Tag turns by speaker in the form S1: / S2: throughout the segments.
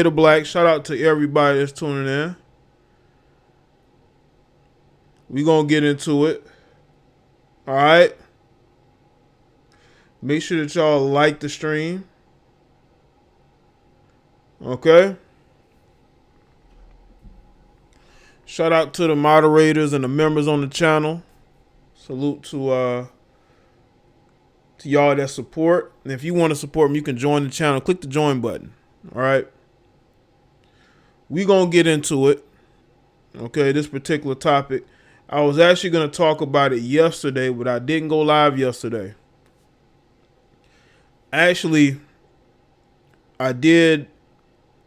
S1: The Black. Shout out to everybody that's tuning in. We gonna get into it. All right. Make sure that y'all like the stream. Okay. Shout out to the moderators and the members on the channel. Salute to y'all that support. And if you want to support me, you can join the channel. Click the join button. All right. We gonna get into it. Okay, this particular topic. I was actually gonna talk about it yesterday, but I didn't go live yesterday. Actually, I did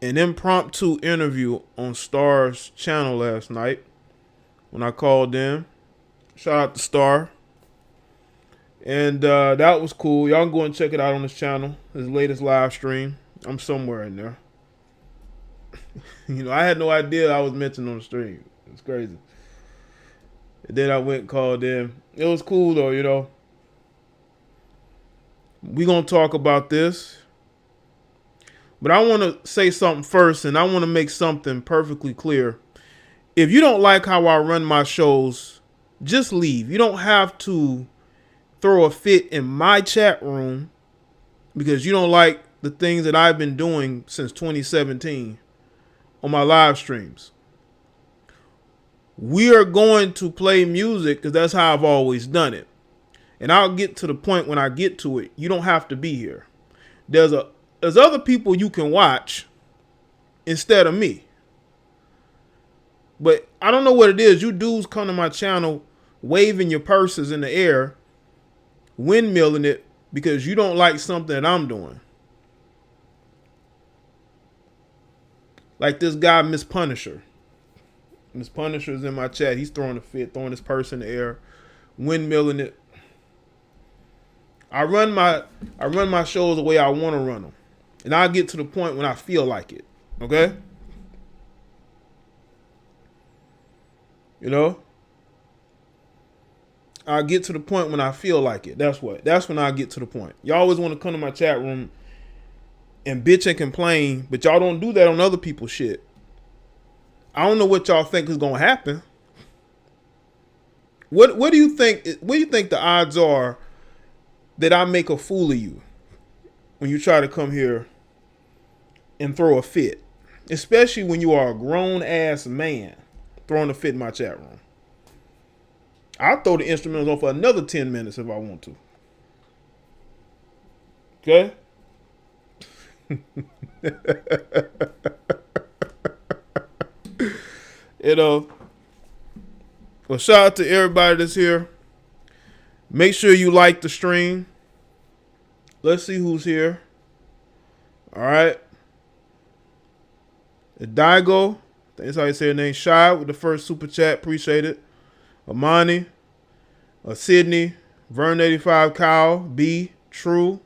S1: an impromptu interview on Star's channel last night when I called in. Shout out to Star. And that was cool. Y'all can go and check it out on his channel, his latest live stream. I'm somewhere in there. I had no idea I was mentioned on the stream. It's crazy. And then I went and called in. It was cool though, We gonna talk about this. But I want to say something first, and I want to make something perfectly clear. If you don't like how I run my shows, just leave. You don't have to throw a fit in my chat room because you don't like the things that I've been doing since 2017 on my live streams. We are going to play music because that's how I've always done it. And I'll get to the point when I get to it. You don't have to be here. There's other people you can watch instead of me. But I don't know what it is. You dudes come to my channel waving your purses in the air, windmilling it because you don't like something that I'm doing. Like this guy, Miss Punisher. Miss Punisher's in my chat. He's throwing a fit, throwing his purse in the air, windmilling it. I run my shows the way I want to run them. And I'll get to the point when I feel like it. Okay? I'll get to the point when I feel like it. That's when I get to the point. Y'all always want to come to my chat room and bitch and complain, but y'all don't do that on other people's shit. I don't know what y'all think is gonna happen. What do you think? What do you think the odds are that I make a fool of you when you try to come here and throw a fit, especially when you are a grown ass man throwing a fit in my chat room? I'll throw the instrumentals on for another 10 minutes if I want to. Okay? Well, shout out to everybody that's here. Make sure you like the stream. Let's see who's here. All right. Daigo, that's how you say her name. Shy with the first super chat. Appreciate it. Amani, Sydney, Vern85, Kyle, B, True,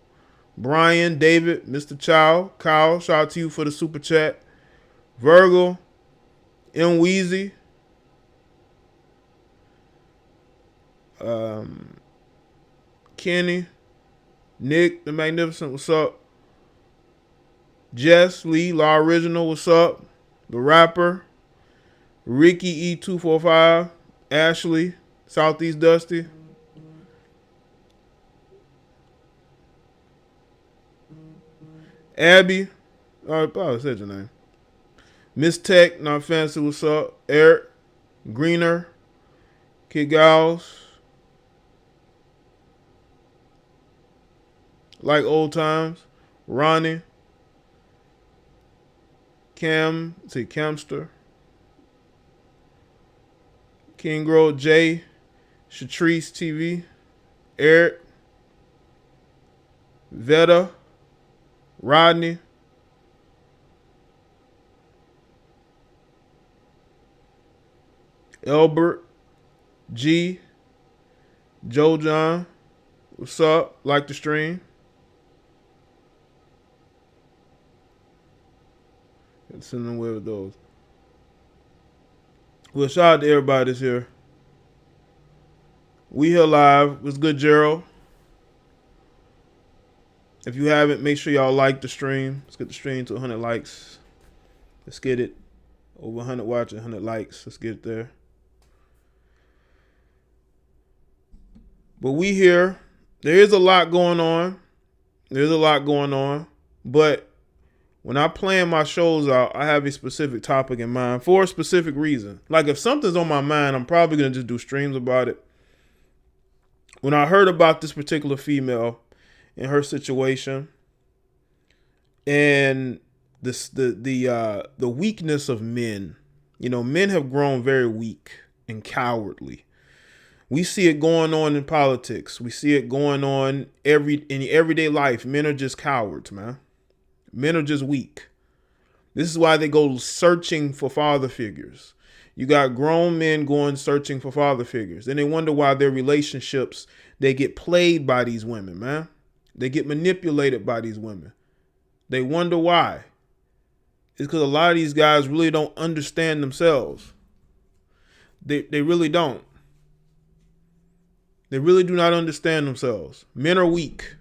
S1: Brian, David, Mr. Chow, Kyle, shout out to you for the super chat. Virgil, M. Weezy, Kenny, Nick, the Magnificent, what's up? Jess Lee, Law Original, what's up? The Rapper, Ricky E245, Ashley, Southeast Dusty, Abby, I probably said your name. Miss Tech, Not Fancy, what's up? Eric, Greener, Kid Gals, Like Old Times, Ronnie, Camster, King Grow, Jaye, Shatrice TV, Eric, Veta, Rodney, Elbert, G, Joe John, what's up? Like the stream. Send them away with those. Well, shout out to everybody that's here. We here live. What's good, Gerald? If you haven't, make sure y'all like the stream. Let's get the stream to 100 likes. Let's get it. Over 100 watches, 100 likes. Let's get it there. But we here. There is a lot going on. There's a lot going on. But when I plan my shows out, I have a specific topic in mind for a specific reason. Like if something's on my mind, I'm probably going to just do streams about it. When I heard about this particular female and her situation and the weakness of men, men have grown very weak and cowardly. We see it going on in politics. We see it going on in everyday life. Men are just cowards, man. Men are just weak. This is why they go searching for father figures. You got grown men going searching for father figures. And they wonder why their relationships, they get played by these women, man. They get manipulated by these women. They wonder why. It's because a lot of these guys really don't understand themselves. They really don't. They really do not understand themselves. Men are weak.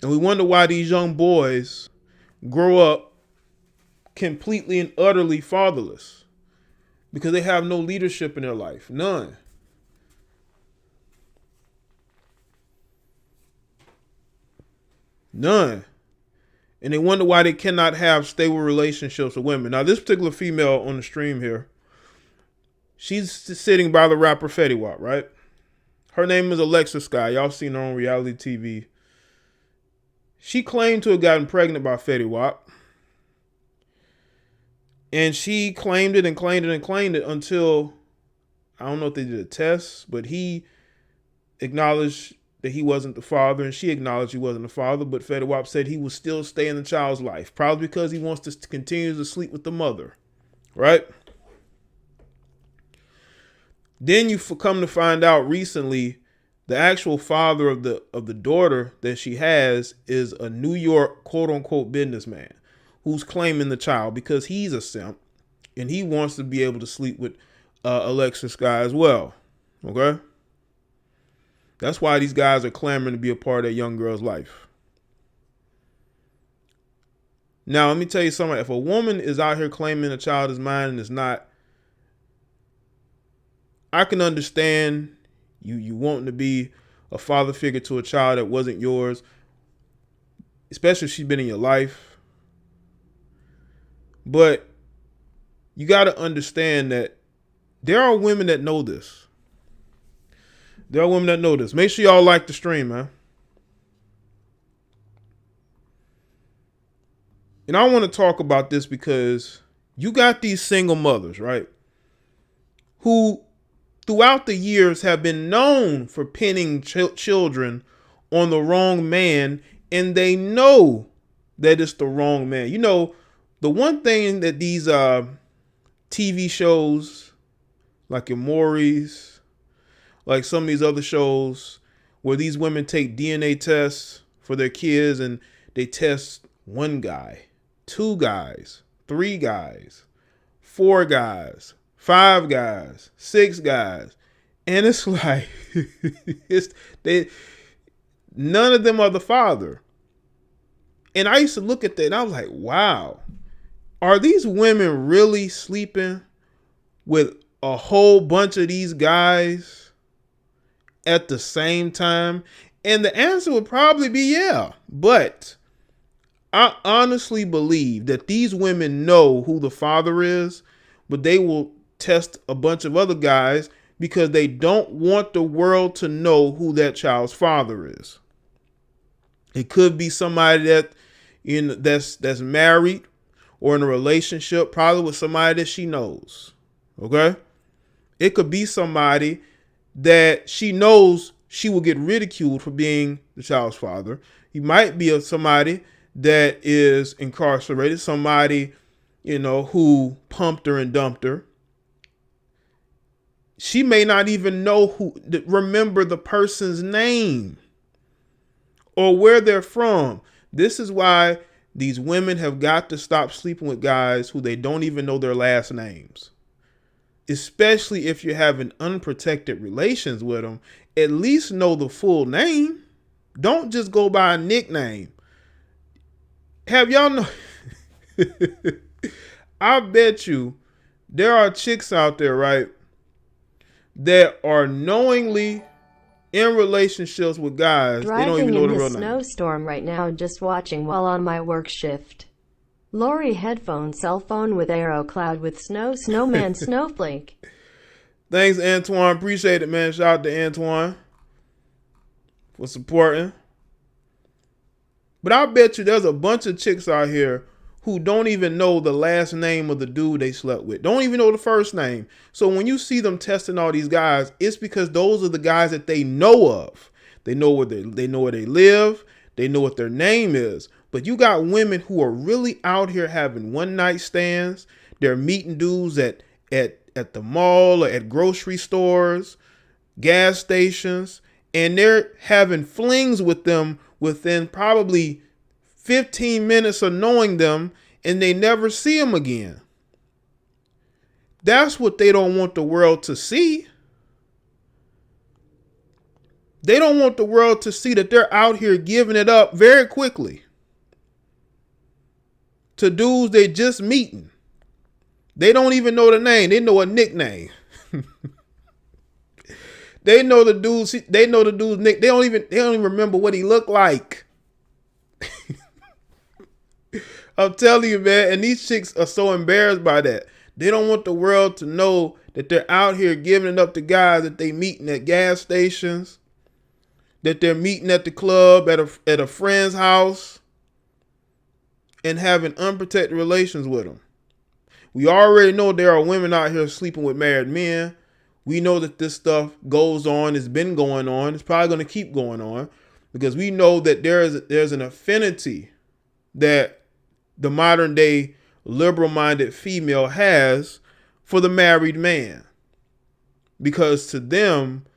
S1: And we wonder why these young boys grow up completely and utterly fatherless. Because they have no leadership in their life. None. None. And they wonder why they cannot have stable relationships with women. Now, this particular female on the stream here, she's sitting by the rapper Fetty Wap, right? Her name is Alexis Sky. Y'all seen her on reality TV. She claimed to have gotten pregnant by Fetty Wap. And she claimed it and claimed it and claimed it until, I don't know if they did a test, but he acknowledged that he wasn't the father, and she acknowledged he wasn't the father, but Fetty Wap said he will still stay in the child's life, probably because he wants to continue to sleep with the mother, right? Then you come to find out recently the actual father of the daughter that she has is a New York quote-unquote businessman who's claiming the child because he's a simp and he wants to be able to sleep with Alexis Sky as well, okay? That's why these guys are clamoring to be a part of that young girl's life. Now, let me tell you something. If a woman is out here claiming a child is mine and it's not, I can understand you wanting to be a father figure to a child that wasn't yours, especially if she's been in your life. But you got to understand that there are women that know this. There are women that know this. Make sure y'all like the stream, man. And I want to talk about this because you got these single mothers, right? Who throughout the years have been known for pinning children on the wrong man, and they know that it's the wrong man. The one thing that these TV shows like your Maury's, like some of these other shows where these women take DNA tests for their kids and they test one guy, two guys, three guys, four guys, five guys, six guys. And it's like, none of them are the father. And I used to look at that and I was like, wow, are these women really sleeping with a whole bunch of these guys at the same time? And the answer would probably be yeah. But I honestly believe that these women know who the father is, but they will test a bunch of other guys because they don't want the world to know who that child's father is. It could be somebody that's married or in a relationship, probably with somebody that she knows. Okay? It could be somebody that she knows she will get ridiculed for being the child's father. He might be somebody that is incarcerated, somebody, who pumped her and dumped her. She may not even remember the person's name or where they're from. This is why these women have got to stop sleeping with guys who they don't even know their last names. Especially if you're having unprotected relations with them, at least know the full name. Don't just go by a nickname. Have y'all know? I bet you there are chicks out there, right, that are knowingly in relationships with guys. They don't even
S2: Driving
S1: know
S2: in
S1: the
S2: the
S1: real name.
S2: snowstorm right now, just watching while on my work shift. Lori headphone, cell phone with arrow, cloud with snow, snowman, snowflake.
S1: Thanks, Antoine. Appreciate it, man. Shout out to Antoine for supporting. But I bet you there's a bunch of chicks out here who don't even know the last name of the dude they slept with. Don't even know the first name. So when you see them testing all these guys, it's because those are the guys that they know of. They know where they know where they live. They know what their name is. But you got women who are really out here having one night stands. They're meeting dudes at the mall or at grocery stores, gas stations, and they're having flings with them within probably 15 minutes of knowing them, and they never see them again. That's what they don't want the world to see. They don't want the world to see that they're out here giving it up very quickly to dudes they just meeting. They don't even know the name. They know a nickname. They know the dude's nick. They don't even remember what he looked like. I'm telling you, man. And these chicks are so embarrassed by that. They don't want the world to know that they're out here giving it up to guys that they meeting at gas stations, that they're meeting at the club, at a friend's house, and having unprotected relations with them. We already know there are women out here sleeping with married men. We know that this stuff goes on. It's been going on. It's probably going to keep going on because we know that there's an affinity that the modern day liberal-minded female has for the married man. Because to them,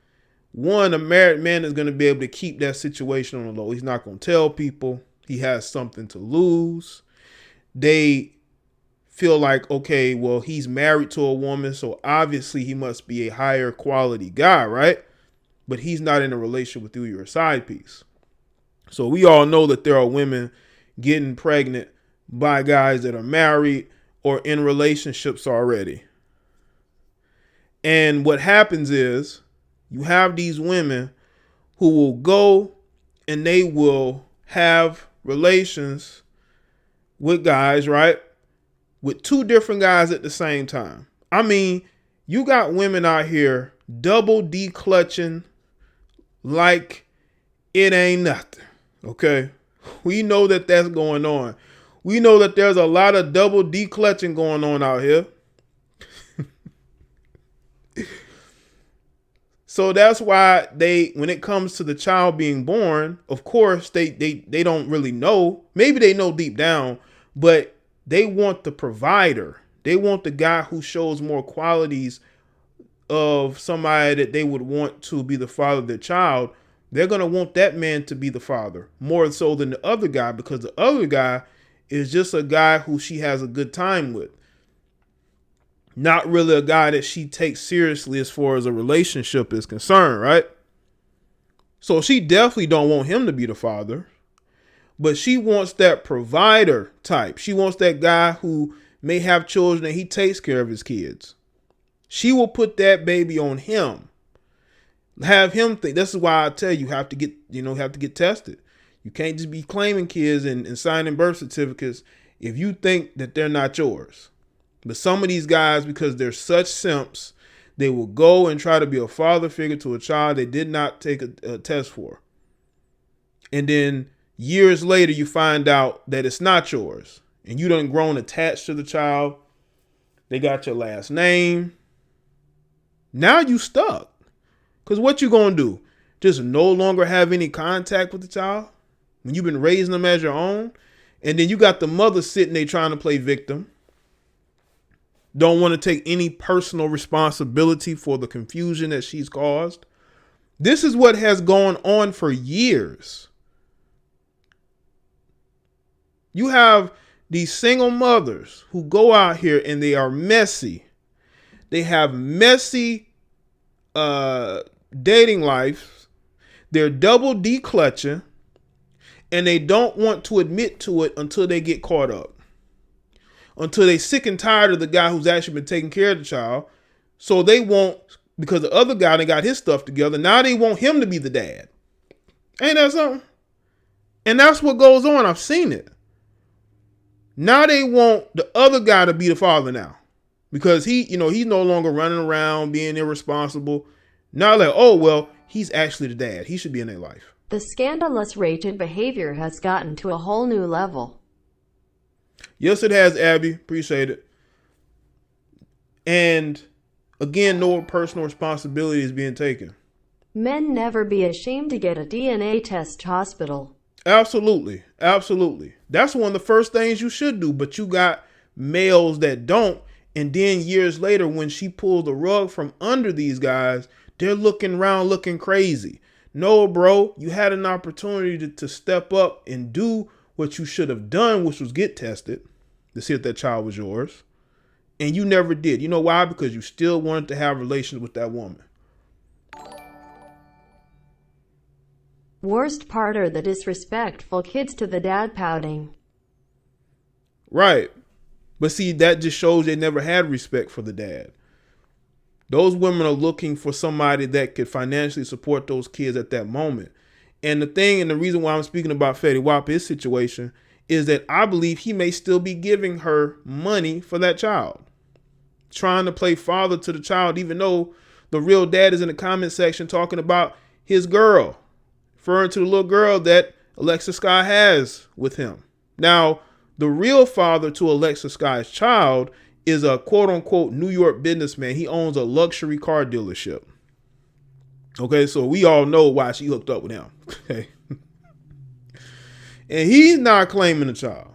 S1: one, a married man is going to be able to keep that situation on the low. He's not going to tell people. He has something to lose. They feel like, okay, well, he's married to a woman, so obviously he must be a higher quality guy, right? But he's not in a relationship with you. You're a side piece. So we all know that there are women getting pregnant by guys that are married or in relationships already. And what happens is you have these women who will go and they will have relations with guys, right? With two different guys at the same time. I mean, you got women out here double declutching like it ain't nothing. Okay. We know that that's going on. We know that there's a lot of double declutching going on out here. So that's why when it comes to the child being born, of course, they don't really know. Maybe they know deep down, but they want the provider. They want the guy who shows more qualities of somebody that they would want to be the father of their child. They're going to want that man to be the father more so than the other guy, because the other guy is just a guy who she has a good time with. Not really a guy that she takes seriously as far as a relationship is concerned, right? So she definitely don't want him to be the father. But she wants that provider type. She wants that guy who may have children and he takes care of his kids. She will put that baby on him. Have him think. This is why I tell you, have to get tested. You can't just be claiming kids and signing birth certificates if you think that they're not yours. But some of these guys, because they're such simps, they will go and try to be a father figure to a child they did not take a test for. And then years later, you find out that it's not yours and you done grown attached to the child. They got your last name. Now you stuck. Because what you going to do? Just no longer have any contact with the child when you've been raising them as your own? And then you got the mother sitting there trying to play victim. Don't want to take any personal responsibility for the confusion that she's caused. This is what has gone on for years. You have these single mothers who go out here and they are messy. They have messy dating lives. They're double declutching. and they don't want to admit to it until they get caught up. Until they sick and tired of the guy who's actually been taking care of the child. So they won't, because the other guy done got his stuff together, now they want him to be the dad. Ain't that something? And that's what goes on. I've seen it. Now they want the other guy to be the father now. Because he's no longer running around being irresponsible. Now like, oh, well, he's actually the dad. He should be in their life.
S2: The scandalous rated behavior has gotten to a whole new level.
S1: Yes, it has, Abby. Appreciate it. And again, no personal responsibility is being taken.
S2: Men never be ashamed to get a DNA test hospital.
S1: Absolutely. Absolutely. That's one of the first things you should do. But you got males that don't. And then years later, when she pulls the rug from under these guys, they're looking around looking crazy. No, bro, you had an opportunity to step up and do what you should have done, which was get tested to see if that child was yours. And you never did. You know why? Because you still wanted to have relations with that woman.
S2: Worst part are the disrespectful kids to the dad pouting.
S1: Right. But see, that just shows they never had respect for the dad. Those women are looking for somebody that could financially support those kids at that moment. And the thing, and the reason why I'm speaking about Fetty Wap, his situation, is that I believe he may still be giving her money for that child. Trying to play father to the child, even though the real dad is in the comment section talking about his girl, referring to the little girl that Alexa Sky has with him. Now, the real father to Alexa Sky's child is a quote unquote New York businessman. He owns a luxury car dealership. Okay, so we all know why she hooked up with him. Okay. And he's not claiming the child.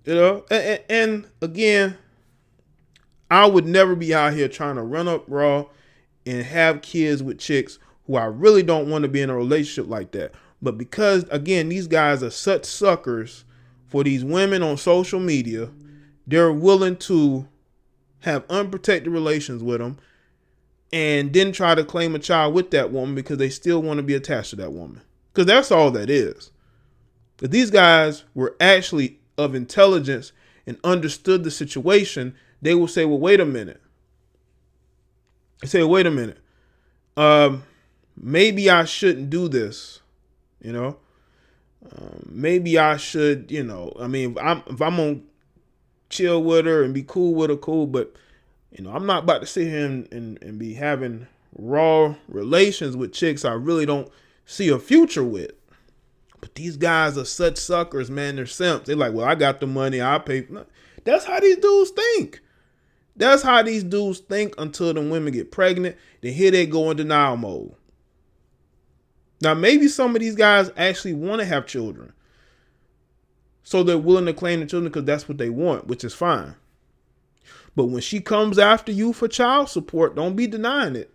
S1: You know, and again, I would never be out here trying to run up raw and have kids with chicks who I really don't want to be in a relationship like that. But because, again, these guys are such suckers for these women on social media, they're willing to have unprotected relations with them and then try to claim a child with that woman because they still want to be attached to that woman. Because that's all that is. If these guys were actually of intelligence and understood the situation, they will say, well, wait a minute. They say, wait a minute. Maybe I shouldn't do this. You know, maybe I should, I mean, if I'm going to chill with her and be cool with her, cool. But, I'm not about to sit here and be having raw relations with chicks I really don't see a future with. But these guys are such suckers, man. They're simps. They're like, well, I got the money. I'll pay. That's how these dudes think. That's how these dudes think until the women get pregnant. Then here they go in denial mode. Now, maybe some of these guys actually want to have children. So they're willing to claim the children because that's what they want, which is fine. But when she comes after you for child support, don't be denying it.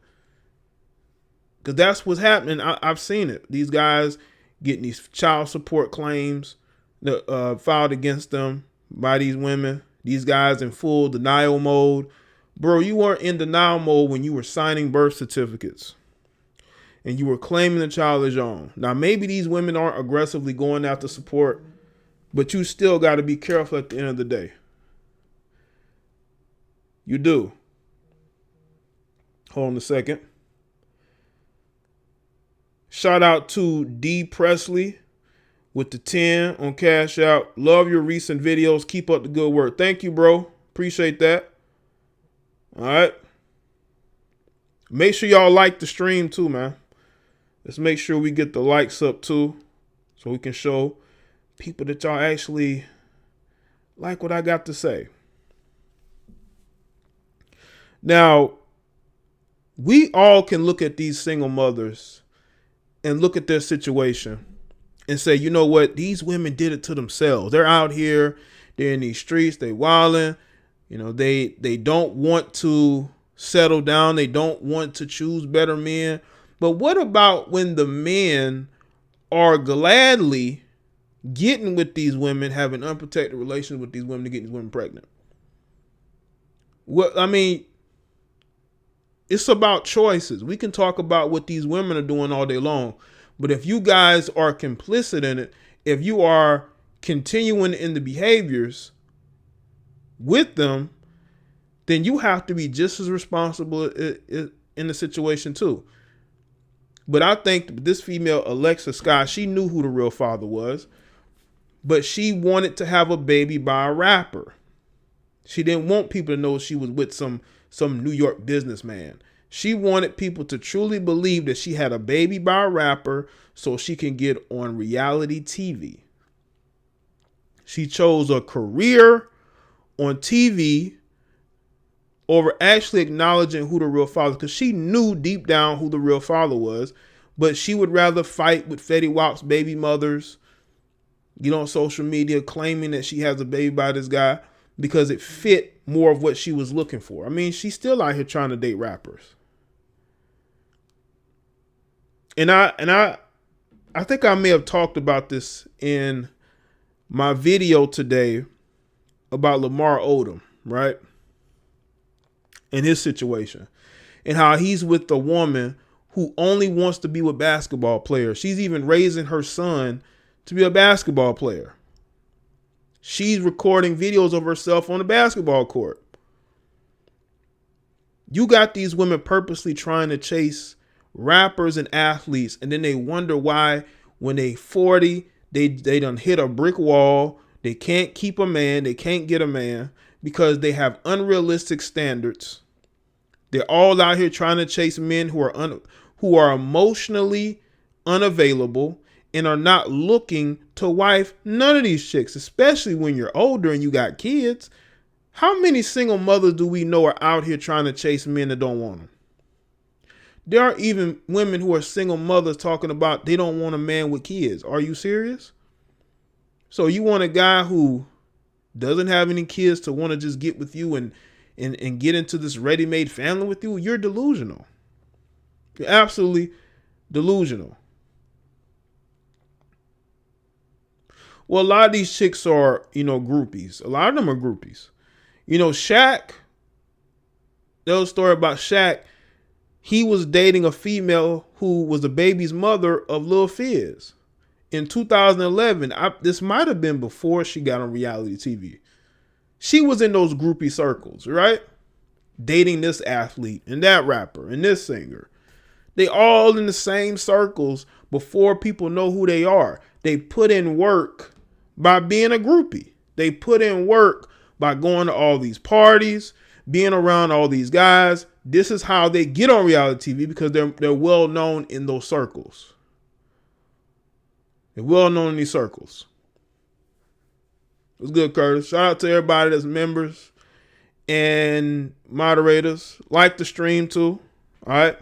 S1: Because that's what's happening. I've seen it. These guys getting these child support claims filed against them by these women. These guys in full denial mode. Bro, you weren't in denial mode when you were signing birth certificates and you were claiming the child as your own. Now, maybe these women aren't aggressively going after support, but you still got to be careful at the end of the day. You do. Hold on a second. Shout out to D. Presley with the 10 on Cash Out. Love your recent videos. Keep up the good work. Thank you, bro. Appreciate that. All right. Make sure y'all like the stream too, man. Let's make sure we get the likes up too, so we can show people that y'all actually like what I got to say. Now, we all can look at these single mothers and look at their situation and say, you know what? These women did it to themselves. They're out here. They're in these streets. They wilding. They don't want to settle down. They don't want to choose better men. But what about when the men are gladly getting with these women, having unprotected relations with these women to get these women pregnant? What I mean, it's about choices. We can talk about what these women are doing all day long. But if you guys are complicit in it if you are continuing in the behaviors with them, then you have to be just as responsible in the situation too. But I think this female, Alexa Scott, she knew who the real father was, but she wanted to have a baby by a rapper. She didn't want people to know she was with some New York businessman. She wanted people to truly believe that she had a baby by a rapper so she can get on reality TV. She chose a career on TV over actually acknowledging who the real father, because she knew deep down who the real father was, but she would rather fight with Fetty Wap's baby mothers, get on social media claiming that she has a baby by this guy, because it fit more of what she was looking for. I mean, she's still out here trying to date rappers. And I think I may have talked about this in my video today about Lamar Odom, right? And his situation, and how he's with a woman who only wants to be with basketball players. She's even raising her son to be a basketball player. She's recording videos of herself on the basketball court. You got these women purposely trying to chase rappers and athletes, and then they wonder why when they 40, they done hit a brick wall. They can't keep a man. They can't get a man because they have unrealistic standards. They're all out here trying to chase men who are emotionally unavailable and are not looking to wife none of these chicks, especially when you're older and you got kids. How many single mothers do we know are out here trying to chase men that don't want them? There are even women who are single mothers talking about they don't want a man with kids. Are you serious? So you want a guy who doesn't have any kids to want to just get with you and get into this ready-made family with you? You're delusional. You're absolutely delusional. Well, a lot of these chicks are, groupies. A lot of them are groupies. Shaq, there was a story about Shaq. He was dating a female who was the baby's mother of Lil Fizz. In 2011, this might have been before she got on reality TV. She was in those groupie circles, right? Dating this athlete and that rapper and this singer. They all in the same circles before people know who they are. They put in work by being a groupie. They put in work by going to all these parties, being around all these guys. This is how they get on reality TV because they're well known in those circles. They're well known in these circles. It was good, Curtis. Shout out to everybody that's members and moderators. Like the stream too. All right.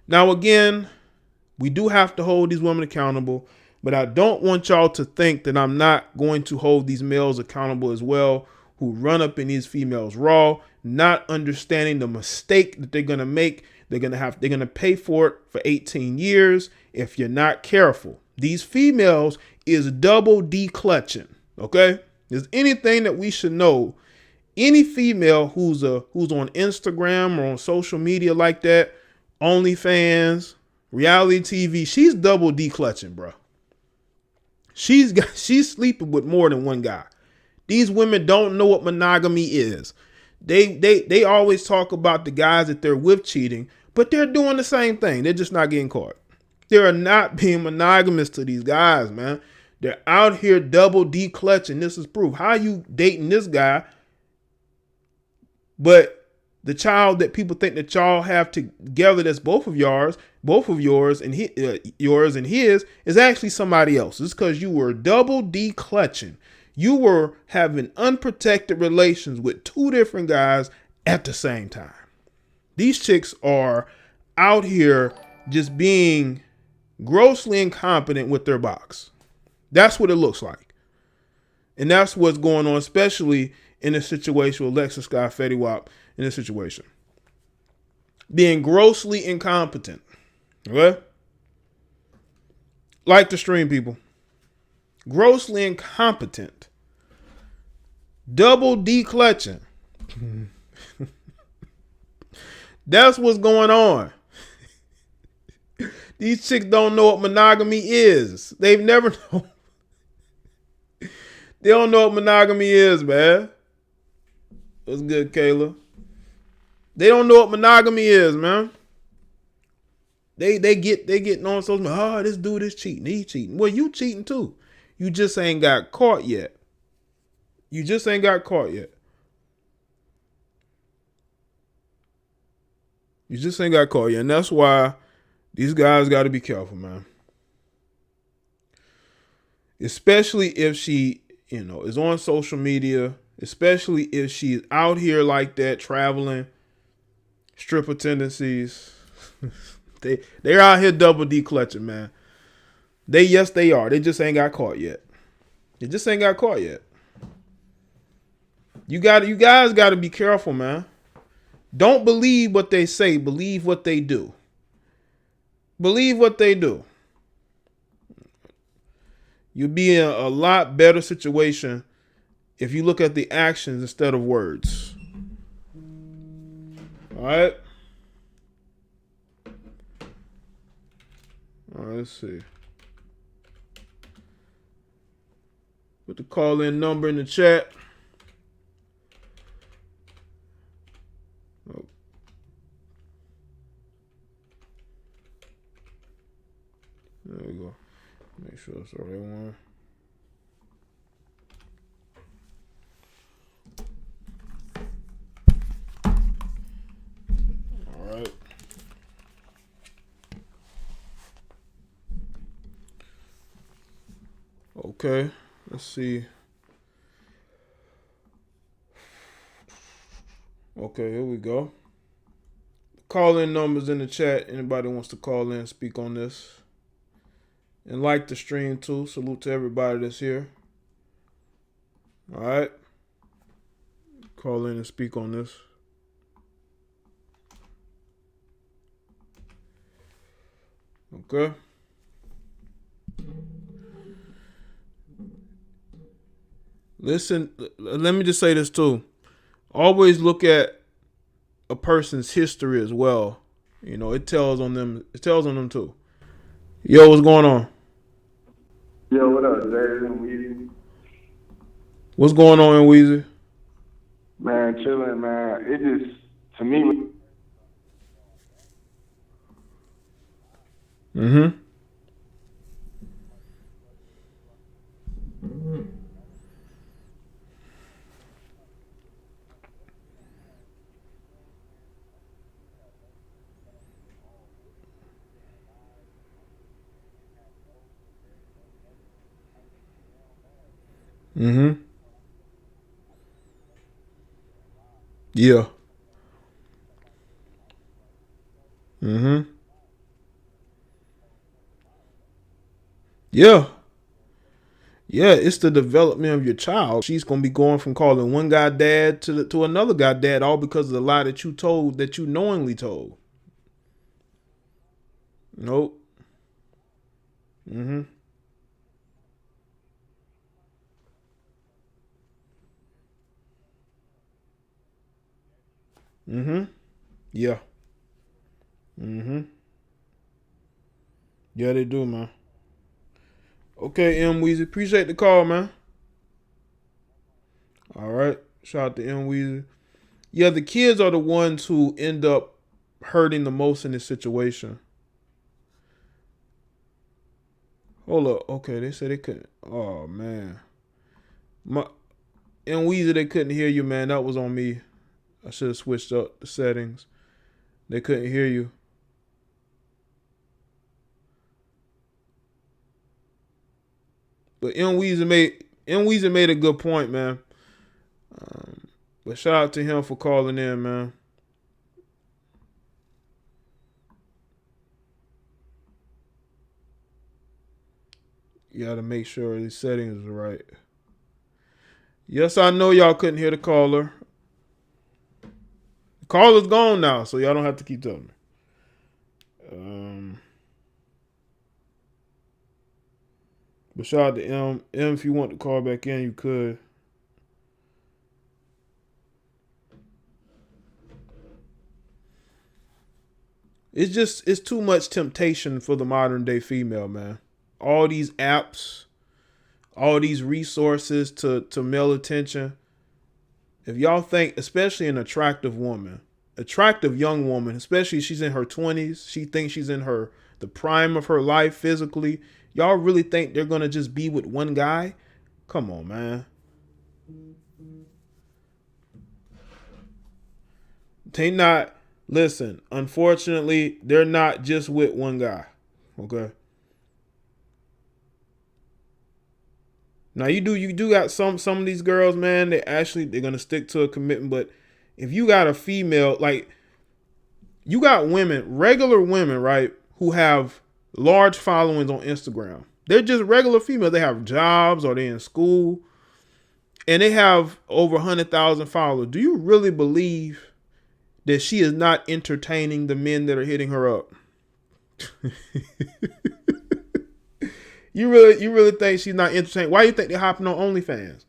S1: Now, again, we do have to hold these women accountable, but I don't want y'all to think that I'm not going to hold these males accountable as well, who run up in these females raw, not understanding the mistake that they're going to make. They're going to pay for it for 18 years if you're not careful. These females is double declutching. Okay, there's anything that we should know. Any female who's on Instagram or on social media like that, OnlyFans, reality TV, she's double declutching, bro. She's sleeping with more than one guy. These women don't know what monogamy is. They always talk about the guys that they're with cheating, but they're doing the same thing. They're just not getting caught. They're not being monogamous to these guys, man. They're out here double declutching. This is proof. How you dating this guy, but the child that people think that y'all have together, that's both of yours and yours and his, is actually somebody else. It's because you were double declutching. You were having unprotected relations with two different guys at the same time. These chicks are out here just being grossly incompetent with their box. That's what it looks like. And that's what's going on, especially in a situation with Alexa Scott, Fetty Wap, in this situation. Being grossly incompetent. Okay? Like the stream, people. Grossly incompetent. Double declutching. That's what's going on. These chicks don't know what monogamy is. They've never known. They don't know what monogamy is, man. What's good, Kayla? They don't know what monogamy is, man. They getting on social media. Oh, this dude is cheating. He's cheating. Well, you cheating too. You just ain't got caught yet. You just ain't got caught yet. You just ain't got caught yet. And that's why these guys got to be careful, man. Especially if she, is on social media. Especially if she's out here like that, traveling, stripper tendencies. They're out here double D clutching, man. Yes, they are. They just ain't got caught yet. They just ain't got caught yet. You guys got to be careful, man. Don't believe what they say. Believe what they do. Believe what they do. You'll be in a lot better situation if you look at the actions instead of words. All right. All right, let's see. Put the call-in number in the chat. Oh. There we go. Make sure it's the right one. All right. Okay, let's see. Okay, here we go. Call-in numbers in the chat. Anybody wants to call in, speak on this. And like the stream too. Salute to everybody that's here. All right. Call in and speak on this. Okay. Listen, let me just say this too. Always look at a person's history as well. It tells on them. It tells on them too. Yo, what's going on?
S3: Yo, what up, Jaye and Weezy?
S1: What's going on in Weezy?
S3: Man, chilling, man. It just, to me.
S1: Mm-hmm. Mm-hmm. Yeah. Mm-hmm. Yeah. Yeah, it's the development of your child. She's gonna be going from calling one guy dad to another guy dad, all because of the lie that you told, that you knowingly told. Nope. Mm-hmm. Mm-hmm. Yeah. Mm-hmm. Yeah, they do, man. Okay, M Weezy. Appreciate the call, man. All right. Shout out to M Weezy. Yeah, the kids are the ones who end up hurting the most in this situation. Hold up. Okay, they said they couldn't. Oh, man. M Weezy, they couldn't hear you, man. That was on me. I should have switched up the settings. They couldn't hear you. But M Weezy made a good point, man. But shout out to him for calling in, man. You gotta make sure these settings are right. Yes, I know y'all couldn't hear the caller. The caller's gone now, so y'all don't have to keep telling me. But shout out to M. M, if you want to call back in, you could. It's too much temptation for the modern day female, man. All these apps, all these resources to male attention. If y'all think, especially an attractive woman, attractive young woman, especially she's in her 20s, she thinks she's in the prime of her life physically. Y'all really think they're gonna just be with one guy? Come on, man. They not. Listen, unfortunately, they're not just with one guy. Okay. Now you do got some of these girls, man, they're gonna stick to a commitment, but if you got a female, like you got women, regular women, right, who have large followings on Instagram. They're just regular females. They have jobs or they're in school and they have over 100,000 followers. Do you really believe that she is not entertaining the men that are hitting her up? You really think she's not entertaining? Why do you think they're hopping on OnlyFans?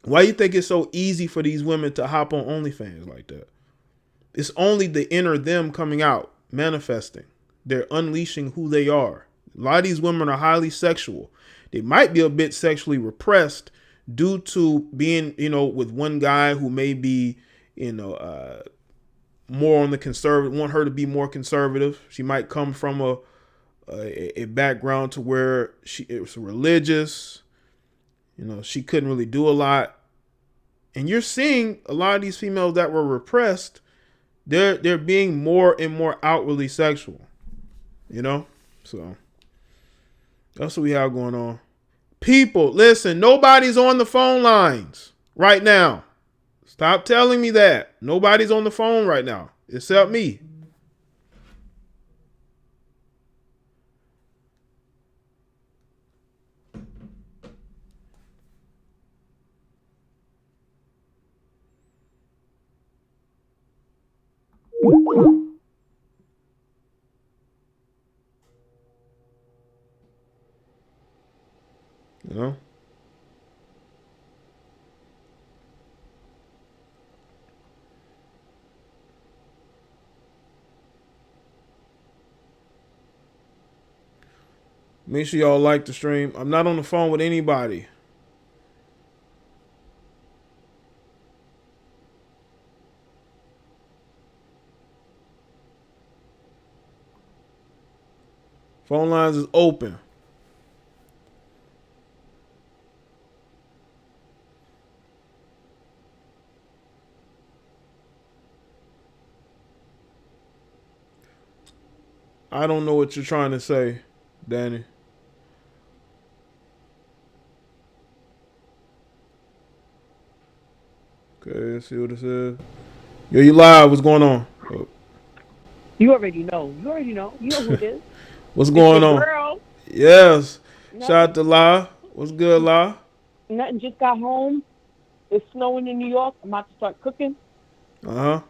S1: Why do you think it's so easy for these women to hop on OnlyFans like that? It's only the inner them coming out, manifesting. They're unleashing who they are. A lot of these women are highly sexual. They might be a bit sexually repressed due to being, with one guy who may be, more on the conservative, want her to be more conservative. She might come from a background to where it was religious. She couldn't really do a lot. And you're seeing a lot of these females that were repressed, they're being more and more outwardly sexual. So that's what we have going on. People, listen, nobody's on the phone lines right now. Stop telling me that. Nobody's on the phone right now except me. You know? Make sure y'all like the stream. I'm not on the phone with anybody. Phone lines is open. I don't know what you're trying to say, Danny. Okay, let's see what this is. Yo, you live. What's going on? Oh.
S4: You already know. You know who it is.
S1: What's going on?
S4: Girl.
S1: Yes. Shout out to La. What's good, La?
S4: Nothing. Just got home. It's snowing in New York. I'm about to start cooking.
S1: Uh-huh.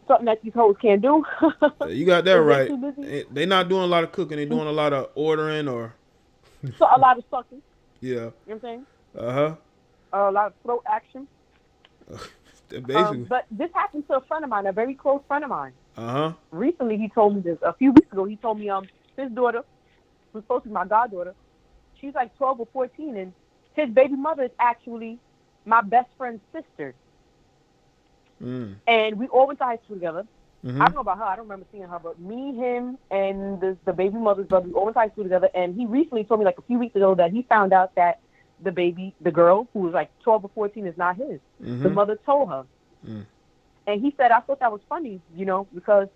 S4: Something that these hoes can't do.
S1: You got that right. They not doing a lot of cooking. They doing a lot of ordering or...
S4: So a lot of sucking.
S1: Yeah.
S4: You know what I'm saying?
S1: Uh-huh.
S4: A lot of throat action.
S1: Basically.
S4: But this happened to a friend of mine, a very close friend of mine.
S1: Uh-huh.
S4: Recently, he told me this. A few weeks ago, he told me his daughter, who's supposed to be my goddaughter, she's like 12 or 14, and his baby mother is actually my best friend's sister.
S1: Mm.
S4: And we all went to high school together.
S1: Mm-hmm.
S4: I don't know about her. I don't remember seeing her, but me, him, and the baby mother's brother, we all went to high school together. And he recently told me, like a few weeks ago, that he found out that the girl who was like 12 or 14 is not his.
S1: Mm-hmm.
S4: The mother told her.
S1: Mm.
S4: And he said, I thought that was funny, because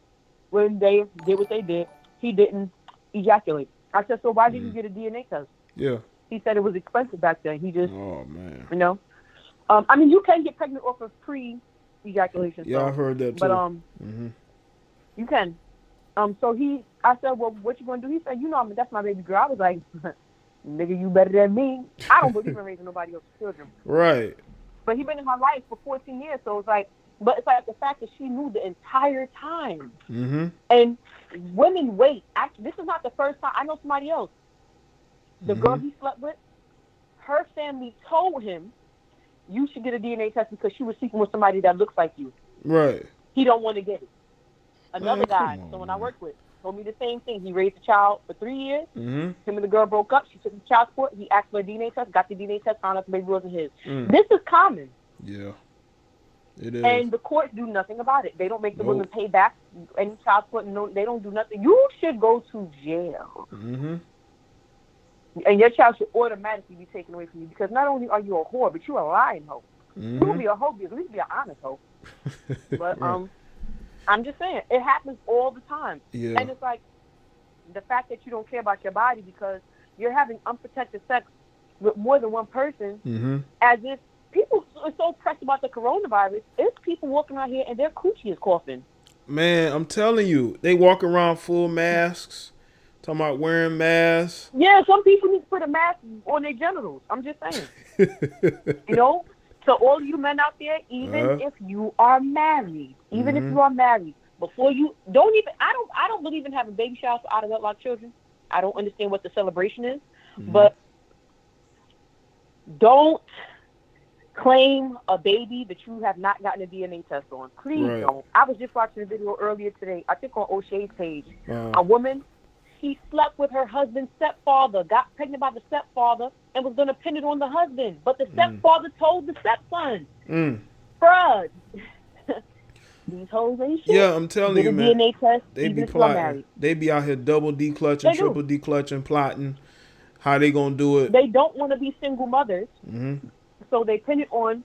S4: when they did what they did, he didn't ejaculate. I said, so why did you get a DNA test?
S1: Yeah.
S4: He said it was expensive back then. He just,
S1: oh, man.
S4: You can get pregnant off of pre-ejaculation.
S1: Yeah, I've heard that too.
S4: But you can. So I said, well, what you gonna do? He said, that's my baby girl. I was like, nigga, you better than me. I don't believe in raising nobody else's children.
S1: Right.
S4: But he been in her life for 14 years, so it's like the fact that she knew the entire time.
S1: Mm-hmm.
S4: And women wait. This is not the first time. I know somebody else. The girl he slept with, her family told him, you should get a DNA test because she was sleeping with somebody that looks like you.
S1: Right.
S4: He don't want to get it. another
S1: Man,
S4: guy,
S1: come on,
S4: someone I
S1: man.
S4: worked with, told me the same thing. He raised a child for 3 years.
S1: Mm-hmm.
S4: Him and the girl broke up. She took the child support. He asked for a DNA test, got the DNA test, found out the baby wasn't his. This is common.
S1: Yeah, it is.
S4: And the courts do nothing about it. They don't make the women
S1: Nope.
S4: pay back any child support. No, they don't do nothing. You should go to jail.
S1: Mm-hmm.
S4: And your child should automatically be taken away from you because not only are you a whore, but you're a lying hoe. You will be a hoe, but at least be an honest hoe. But
S1: Right.
S4: I'm just saying, it happens all the time.
S1: Yeah.
S4: And it's like the fact that you don't care about your body because you're having unprotected sex with more than one person,
S1: Mm-hmm.
S4: as if people are so pressed about the coronavirus. It's people walking out here and their coochie is coughing.
S1: Man, I'm telling you, they walk around full masks, talking about wearing masks.
S4: Yeah, some people need to put a mask on their genitals. I'm just saying. You know? So all you men out there, even if you are married, before you I don't believe in having baby showers for out of wedlock children. I don't understand what the celebration is, but don't claim a baby that you have not gotten a DNA test on. Please don't. I was just watching a video earlier today, I think on O'Shea's page. A woman, she slept with her husband's stepfather, got pregnant by the stepfather, and was going to pin it on the husband. But the stepfather told the stepson, bruh, these hoes ain't shit.
S1: Yeah, I'm telling you, man.
S4: DNA test,
S1: They
S4: even
S1: be
S4: if you are
S1: plotting.
S4: married.
S1: They be out here double declutching, triple declutching, plotting. How they gonna do it?
S4: They don't want to be single mothers, so they pin it on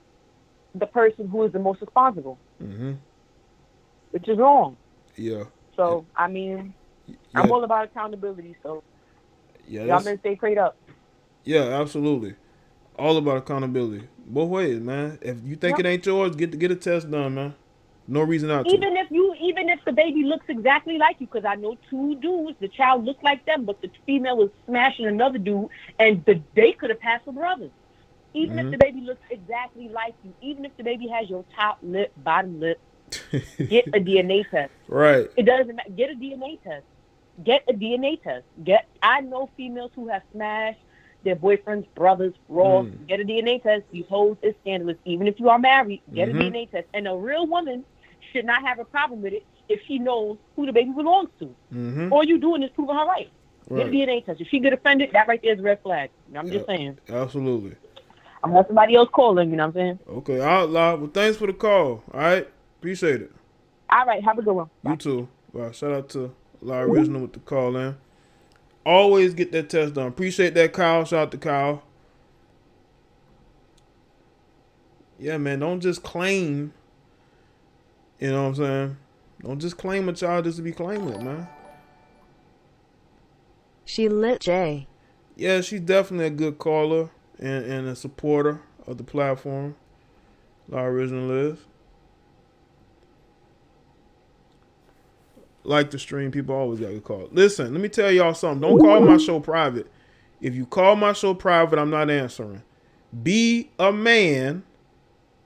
S4: the person who is the most responsible, which is wrong.
S1: Yeah.
S4: So, I mean, I'm all about accountability, so y'all men stay prayed up.
S1: Yeah, absolutely. All about accountability. Both ways, man. If you think it ain't yours, get a test done, man. No reason not to.
S4: Even if the baby looks exactly like you, because I know 2 dudes, the child looked like them, but the female was smashing another dude, and they could have passed for brothers. Even if the baby looks exactly like you, even if the baby has your top lip, bottom lip, get a DNA test.
S1: Right.
S4: It doesn't matter. Get a DNA test. Get a DNA test. I know females who have smashed their boyfriends, brothers, raw. Get a DNA test. These hoes is scandalous. Even if you are married, get a DNA test. And a real woman should not have a problem with it if she knows who the baby belongs to. All you doing is proving her right. Get a DNA test. If she get offended, that right there is a red flag. I'm just saying.
S1: Absolutely.
S4: I'm gonna have somebody else calling, you know what I'm saying?
S1: Okay, outlaw. Well, thanks for the call. All right. Appreciate it.
S4: All right, have a good one.
S1: You too. Well, shout out to La Original with the call in. Always get that test done. Appreciate that, Kyle. Shout out to Kyle. Yeah, man. Don't just claim. You know what I'm saying? Don't just claim a child just to be claiming it, man.
S2: She lit Jay.
S1: Yeah, she's definitely a good caller and a supporter of the platform. La Original is. Like the stream, people always got to call. Listen, let me tell y'all something. Don't call my show private. If you call my show private, I'm not answering. Be a man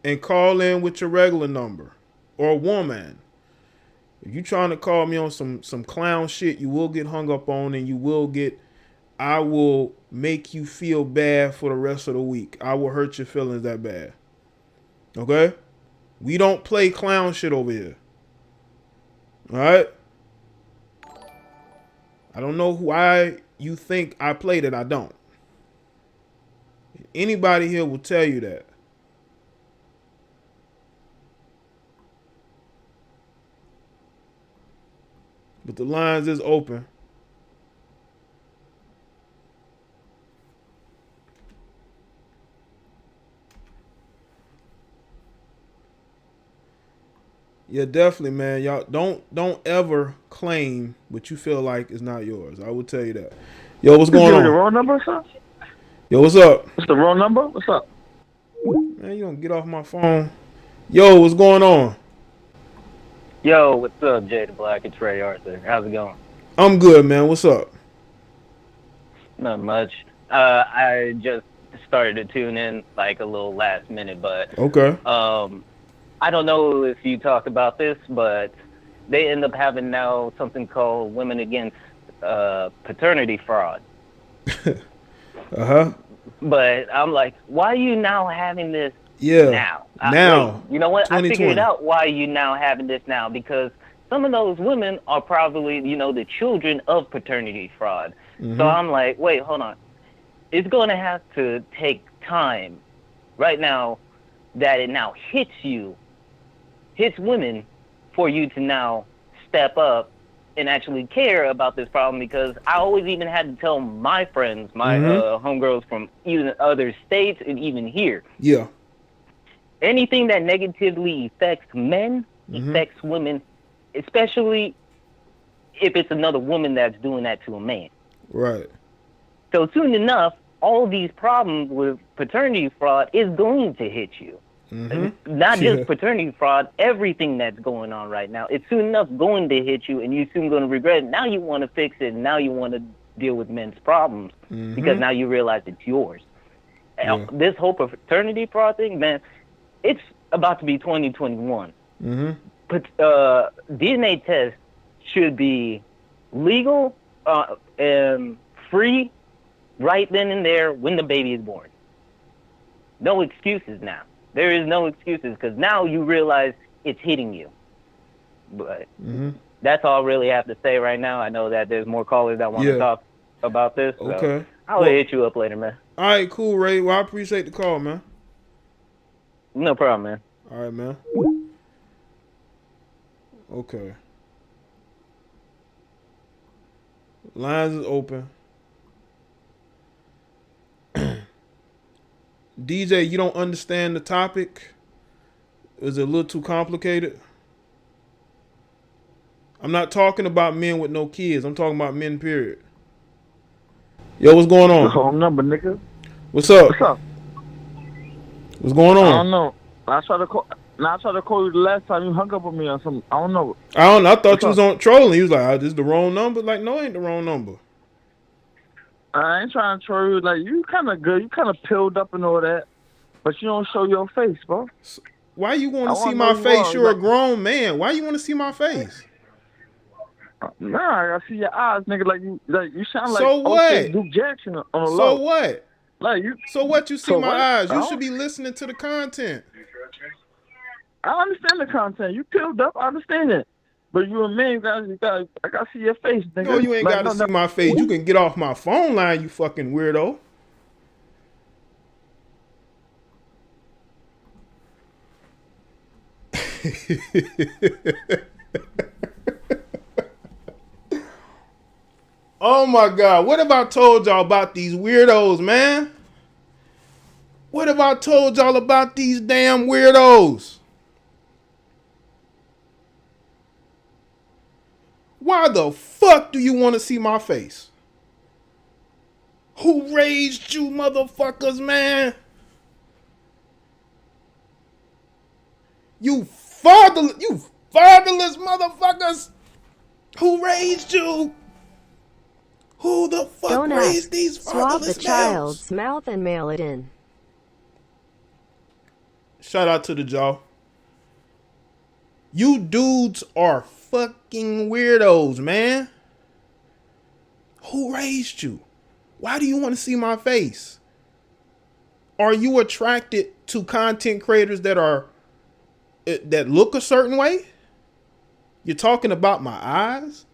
S1: and call in with your regular number. Or a woman. If you trying to call me on some clown shit, you will get hung up on and I will make you feel bad for the rest of the week. I will hurt your feelings that bad. Okay? We don't play clown shit over here. Alright? I don't know why you think I play that. I don't. Anybody here will tell you that. But the lines is open. Yeah, definitely, man. Y'all don't ever claim what you feel like is not yours. I will tell you that. Yo, what's going on?
S3: The wrong number, sir?
S1: Yo, what's up?
S3: What's the wrong number? What's up?
S1: Man, you don't get off my phone. Yo, what's going on?
S5: Yo, what's up, Jay the Black? It's Ray Arthur. How's it going?
S1: I'm good, man. What's up?
S5: Not much. I just started to tune in like a little last minute, but
S1: Okay.
S5: I don't know if you talked about this, but they end up having now something called Women Against Paternity Fraud.
S1: Uh-huh.
S5: But I'm like, why are you now having this
S1: Yeah.
S5: now?
S1: Now.
S5: You know what? I figured
S1: 2020.
S5: out why you now having this now, because some of those women are probably, the children of paternity fraud.
S1: Mm-hmm.
S5: So I'm like, wait, hold on. It's going to have to take time right now that it now hits women, for you to now step up and actually care about this problem, because I always even had to tell my friends, my homegirls from even other states and even here.
S1: Yeah.
S5: Anything that negatively affects men affects women, especially if it's another woman that's doing that to a man.
S1: Right.
S5: So soon enough, all these problems with paternity fraud is going to hit you. Not just paternity fraud, everything that's going on right now. It's soon enough going to hit you, and you're soon going to regret it. Now you want to fix it, and now you want to deal with men's problems, because now you realize it's yours.
S1: Yeah.
S5: This whole paternity fraud thing, man, it's about to be 2021. But DNA tests should be legal and free right then and there when the baby is born. No excuses now. There is no excuses, because now you realize it's hitting you. But that's all I really have to say right now. I know that there's more callers that want to talk about this. So
S1: Okay.
S5: I'll hit you up later, man.
S1: All right, cool, Ray. Well, I appreciate the call, man.
S5: No problem, man.
S1: All right, man. Okay. Lines is open. DJ, you don't understand the topic? Is it a little too complicated? I'm not talking about men with no kids. I'm talking about men, period. Yo, what's going on?
S3: Home number, nigga.
S1: What's up?
S3: What's up?
S1: What's going on?
S3: I don't know. I tried to call you the last time. You hung up on me or something. I don't know.
S1: I thought you was on trolling. He was like, this is the wrong number. Like, no, it ain't the wrong number.
S3: I ain't trying to troll you. Like, you kind of good. You kind of pilled up and all that. But you don't show your face, bro.
S1: Why you want to see
S3: wanna
S1: my
S3: know
S1: face?
S3: you
S1: You're
S3: are.
S1: a grown man. Why you want to see my face?
S3: Nah, I gotta see your eyes, nigga. Like you sound like
S1: So what?
S3: okay, Duke Jackson on the
S1: So
S3: low.
S1: what?
S3: Like you.
S1: So what? You see
S3: So
S1: my
S3: what?
S1: eyes. You
S3: I
S1: should
S3: don't-
S1: be listening to the content.
S3: I understand the content. You peeled up. I understand it. But you a man. You got. I gotta see your face, nigga.
S1: No, you ain't
S3: Like,
S1: got to see my face. You can get off my phone line, you fucking weirdo. Oh my God. What have I told y'all about these weirdos, man? What have I told y'all about these damn weirdos? Why the fuck do you want to see my face? Who raised you motherfuckers, man? You fatherless motherfuckers. Who raised you? Who the fuck
S2: Don't
S1: raised
S2: ask.
S1: these
S2: Swab the
S1: fatherless males?
S2: child's mouth and mail it in.
S1: Shout out to the jaw. You dudes are fucking weirdos, man. Who raised you? Why do you want to see my face? Are you attracted to content creators that look a certain way? You're talking about my eyes?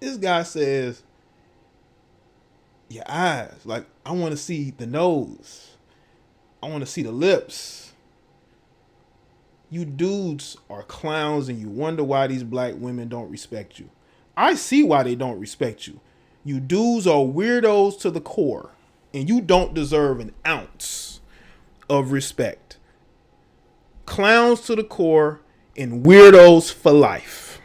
S1: This guy says, your eyes. Like, I want to see the nose. I want to see the lips. You dudes are clowns and you wonder why these black women don't respect you. I see why they don't respect you. You dudes are weirdos to the core and you don't deserve an ounce of respect. Clowns to the core and weirdos for life.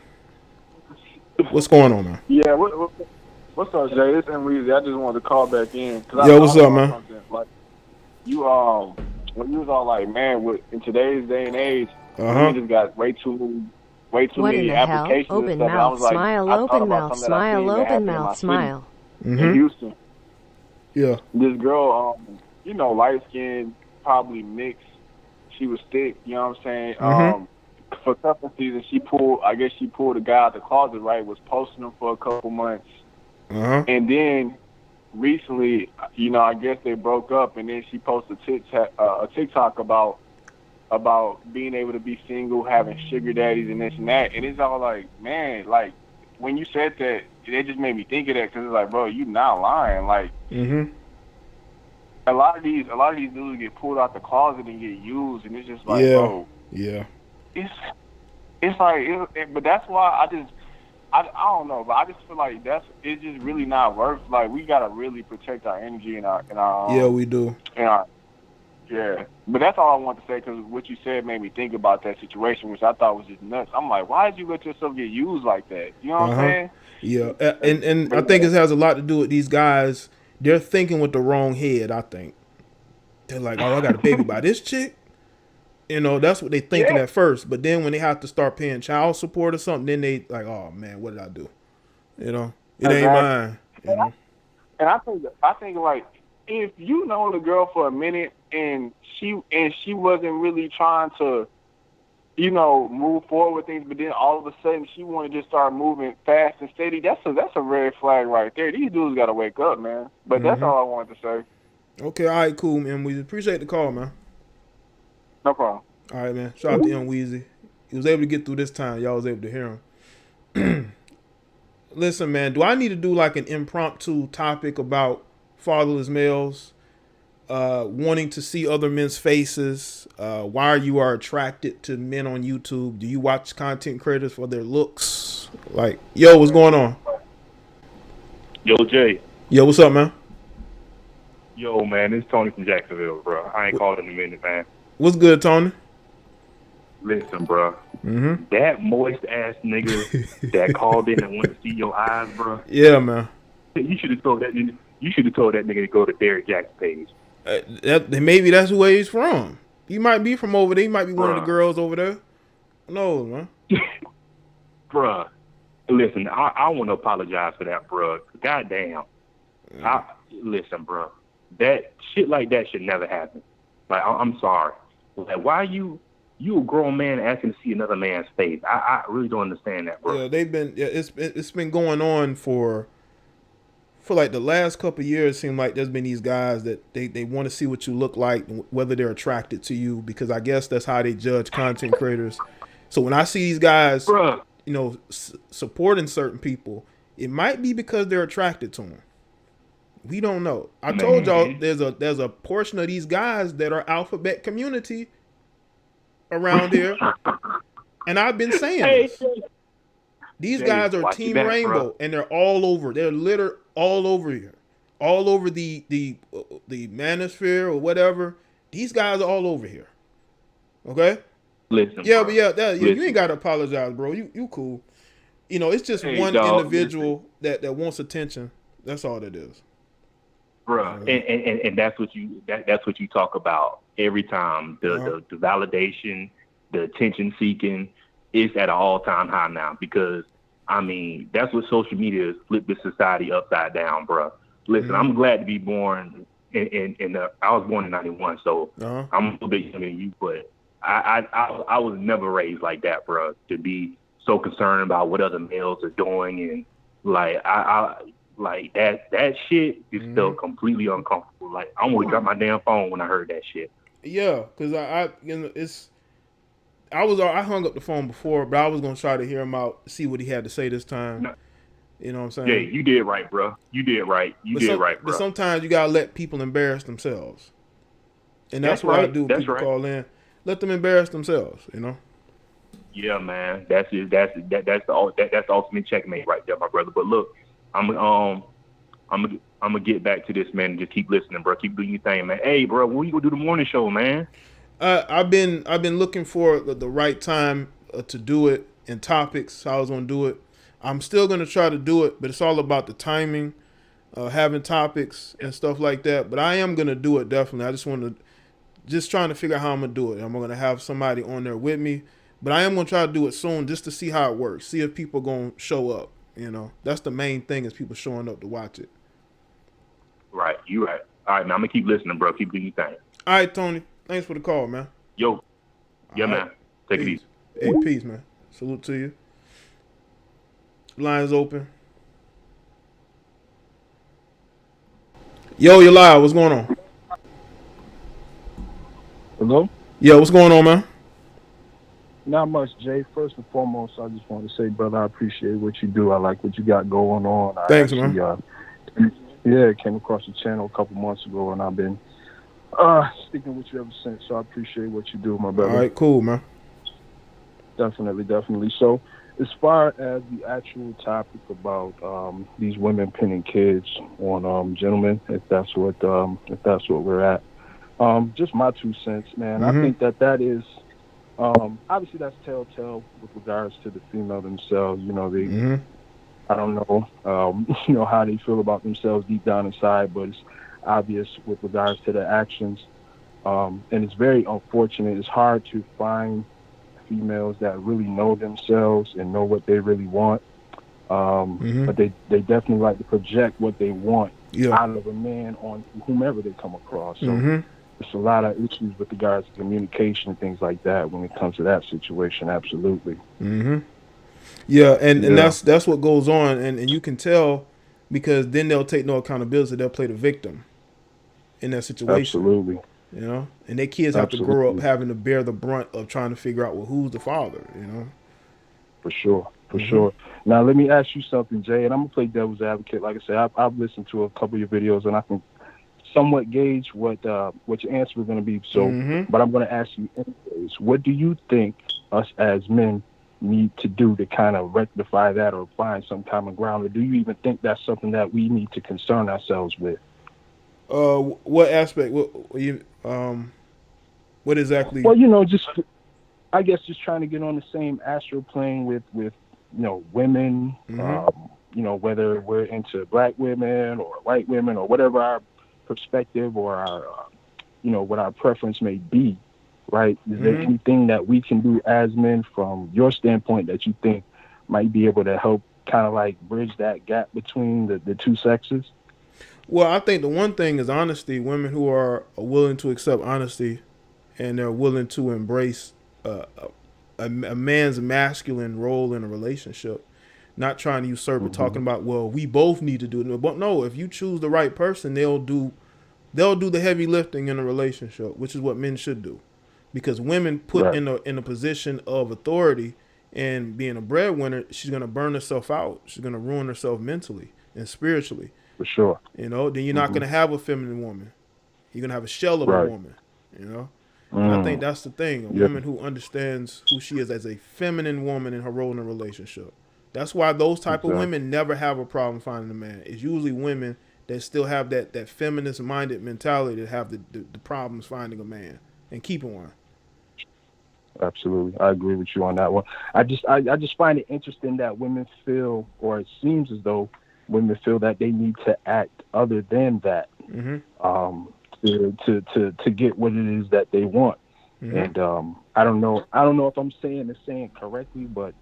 S1: What's going on, man?
S3: Yeah, what's up, Jay? This ain't Weezy. I just wanted to call back in.
S1: Yo, what's up, man?
S3: Like, you when you was all like, man, in today's day and age, we just got way too
S2: What in
S3: many
S2: the hell?
S3: applications and
S2: Open
S3: stuff. And I
S2: mouth,
S3: was like,
S2: smile,
S3: I thought
S2: open
S3: about
S2: mouth,
S3: something that I seen
S2: smile,
S3: that
S2: open
S3: happened in my
S2: mouth,
S3: city,
S2: smile.
S3: in Houston.
S1: Yeah.
S3: This girl, light skin,
S6: probably mixed. She was thick, you know what I'm saying?
S1: Mm-hmm.
S6: For cuffing season, she pulled a guy out the closet, right? Was posting him for a couple months.
S1: Uh-huh.
S6: And then recently, you know, I guess they broke up, and then she posted a TikTok about being able to be single, having sugar daddies, and this and that. And it's all like, man, like when you said that, it just made me think of that because it's like, bro, you not lying. Like,
S1: Mm-hmm.
S6: a lot of these dudes get pulled out the closet and get used, and it's just like,
S1: Yeah.
S6: bro,
S1: Yeah.
S6: it's like, but that's why I don't know, but I just feel like it's just really not worth. Like, we gotta really protect our energy and our
S1: Yeah, we do.
S6: Yeah, but that's all I want to say because what you said made me think about that situation, which I thought was just nuts. I'm like, why did you let yourself get used like that? You know what I'm saying?
S1: Yeah, and I think it has a lot to do with these guys. They're thinking with the wrong head. I think they're like, oh, I got a baby by this chick. You know, that's what they thinking at first. But then when they have to start paying child support or something, then they like, oh man, what did I do? You know, it ain't mine. You know,
S6: and I think like if you know the girl for a minute and she wasn't really trying to, you know, move forward with things, but then all of a sudden she want to just start moving fast and steady. That's a red flag right there. These dudes got to wake up, man. But that's all I wanted to say.
S1: Okay, all right, cool, man. We appreciate the call, man.
S6: No problem.
S1: All right, man. Shout out to Young Weezy. He was able to get through this time. Y'all was able to hear him. Listen, man, do I need to do like an impromptu topic about fatherless males, wanting to see other men's faces, why you are attracted to men on YouTube? Do you watch content creators for their looks? Like, yo, what's going on?
S7: Yo, Jay.
S1: Yo, what's up, man?
S7: Yo, man, it's Tony from Jacksonville, bro. I ain't called in a minute, man.
S1: What's good, Tony?
S7: Listen, bro. Mm-hmm. That moist ass nigga that called in and wanted to see your eyes, bro.
S1: Yeah, man.
S7: You should have told that nigga. You should have told that nigga to go to Derek Jack's page.
S1: Maybe that's where he's from. He might be from over there. He might be one of the girls over there. No, man.
S7: Bruh, listen, I want to apologize for that, bruh. Goddamn. Listen, bruh. That shit like that should never happen. Like, I'm sorry. Like, why you a grown man asking to see another man's face? I really don't understand that, bro.
S1: Yeah, it's been going on for like the last couple of years. It seems like there's been these guys that they want to see what you look like, whether they're attracted to you, because I guess that's how they judge content creators. So when I see these guys,
S7: bruh,
S1: you know, supporting certain people, it might be because they're attracted to them. We don't know. I told y'all there's a portion of these guys that are alphabet community around here, and I've been saying this. These guys are Team Rainbow, and they're all over. They're littered all over here, all over the manosphere or whatever. These guys are all over here. Okay.
S7: Listen.
S1: Yeah,
S7: bro.
S1: but you ain't gotta apologize, bro. You cool. You know, it's just one individual that wants attention. That's all it is.
S7: Bro, and that's what you talk about every time. The validation, the attention seeking is at an all-time high now, because I mean that's what social media has flipped this society upside down, bro. Listen, I'm glad to be born I was born in '91, so I'm a little bit younger than you, but I was never raised like that, bro. To be so concerned about what other males are doing, and like like that shit is still completely uncomfortable. Like I almost dropped my damn phone when I heard that shit.
S1: Yeah, because I hung up the phone before, but I was gonna try to hear him out, see what he had to say this time. No. You know what I'm saying?
S7: Yeah, you did right, bro. You did right. You did right, bro.
S1: But sometimes you gotta let people embarrass themselves, and that's what I do. That's people call in, let them embarrass themselves. You know?
S7: Yeah, man. That's the ultimate checkmate right there, my brother. But look, I'm gonna get back to this, man, and just keep listening, bro. Keep doing your thing, man. Hey, bro, when you gonna do the morning show, man?
S1: I've been looking for the right time to do it and topics. How I was gonna do it. I'm still gonna try to do it, but it's all about the timing, having topics and stuff like that. But I am gonna do it definitely. I just trying to figure out how I'm gonna do it. I'm gonna have somebody on there with me, but I am gonna try to do it soon just to see how it works. See if people gonna show up. You know, that's the main thing, is people showing up to watch it.
S7: Right, you right. All right, man, I'm gonna keep listening, bro. Keep doing your thing.
S1: All right, Tony. Thanks for the call, man.
S7: Yo. Yeah,
S1: All right.
S7: man. Take it
S1: Peace.
S7: easy.
S1: Hey, peace, man. Salute to you. Lines open. Yo, you're live. What's going on?
S8: Hello?
S1: Yo, what's going on, man?
S8: Not much, Jay. First and foremost, I just want to say, brother, I appreciate what you do. I like what you got going on.
S1: Thanks,
S8: man. Came across the channel a couple months ago, and I've been sticking with you ever since. So I appreciate what you do, my brother.
S1: All right, cool, man.
S8: Definitely. So as far as the actual topic about these women pinning kids on gentlemen, if that's what we're at, just my 2 cents, man. I think that is obviously that's telltale with regards to the female themselves. You know, they I don't know you know how they feel about themselves deep down inside, but it's obvious with regards to their actions, and it's very unfortunate. It's hard to find females that really know themselves and know what they really want, but they definitely like to project what they want out of a man on whomever they come across. So there's a lot of issues with regards to communication and things like that when it comes to that situation. Absolutely.
S1: Yeah, and that's what goes on, and you can tell because then they'll take no accountability. They'll play the victim in that situation.
S8: Absolutely.
S1: You know, and their kids have to grow up having to bear the brunt of trying to figure out, well, who's the father, you know?
S8: For sure. Now, let me ask you something, Jay, and I'm going to play devil's advocate. Like I said, I've listened to a couple of your videos, and I can somewhat gauge what your answer is going to be. So, but I'm going to ask you anyways, what do you think us as men need to do to kind of rectify that or find some common ground? Or do you even think that's something that we need to concern ourselves with?
S1: What aspect? What exactly?
S8: Well, you know, I guess just trying to get on the same astral plane with you know, women. You know, whether we're into black women or white women or whatever our perspective or our you know, what our preference may be, right? Is there anything that we can do as men from your standpoint that you think might be able to help kind of like bridge that gap between the two sexes?
S1: Well, I think the one thing is honesty. Women who are willing to accept honesty and they're willing to embrace a man's masculine role in a relationship, not trying to usurp it, talking about, well, we both need to do it. But no, if you choose the right person, they'll do the heavy lifting in a relationship, which is what men should do. Because women put in a position of authority and being a breadwinner, she's going to burn herself out. She's going to ruin herself mentally and spiritually.
S8: For sure.
S1: You know, then you're not going to have a feminine woman. You're going to have a shell of a woman, you know? And I think that's the thing. A woman who understands who she is as a feminine woman in her role in a relationship. That's why those type of women never have a problem finding a man. It's usually women that still have that feminist-minded mentality that have the problems finding a man and keeping one.
S8: Absolutely. I agree with you on that one. I just find it interesting that women feel, or it seems as though women feel that they need to act other than that to get what it is that they want. And I don't know if I'm saying correctly, but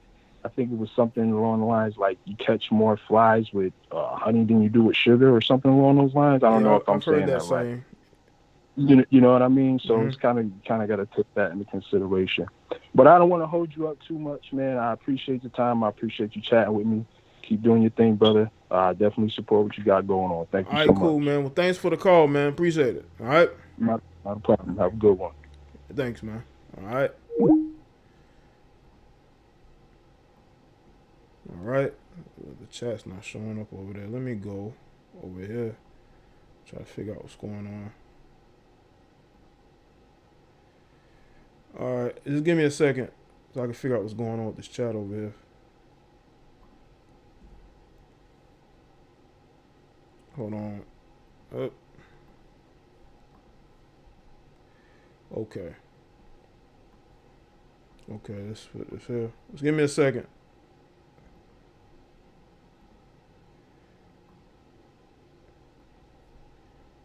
S8: I think it was something along the lines like you catch more flies with honey than you do with sugar or something along those lines. I don't know if I'm saying that right. You know what I mean? So it's kind of got to take that into consideration. But I don't want to hold you up too much, man. I appreciate the time. I appreciate you chatting with me. Keep doing your thing, brother. Definitely support what you got going on. Thank you so much.
S1: All right, cool, man. Well, thanks for the call, man. Appreciate it. All right?
S8: Not a problem. Have a good one.
S1: Thanks, man. All right. All right. The chat's not showing up over there. Let me go over here. Try to figure out what's going on. All right. Just give me a second so I can figure out what's going on with this chat over here. Hold on. Okay. Let's put this here. Just give me a second.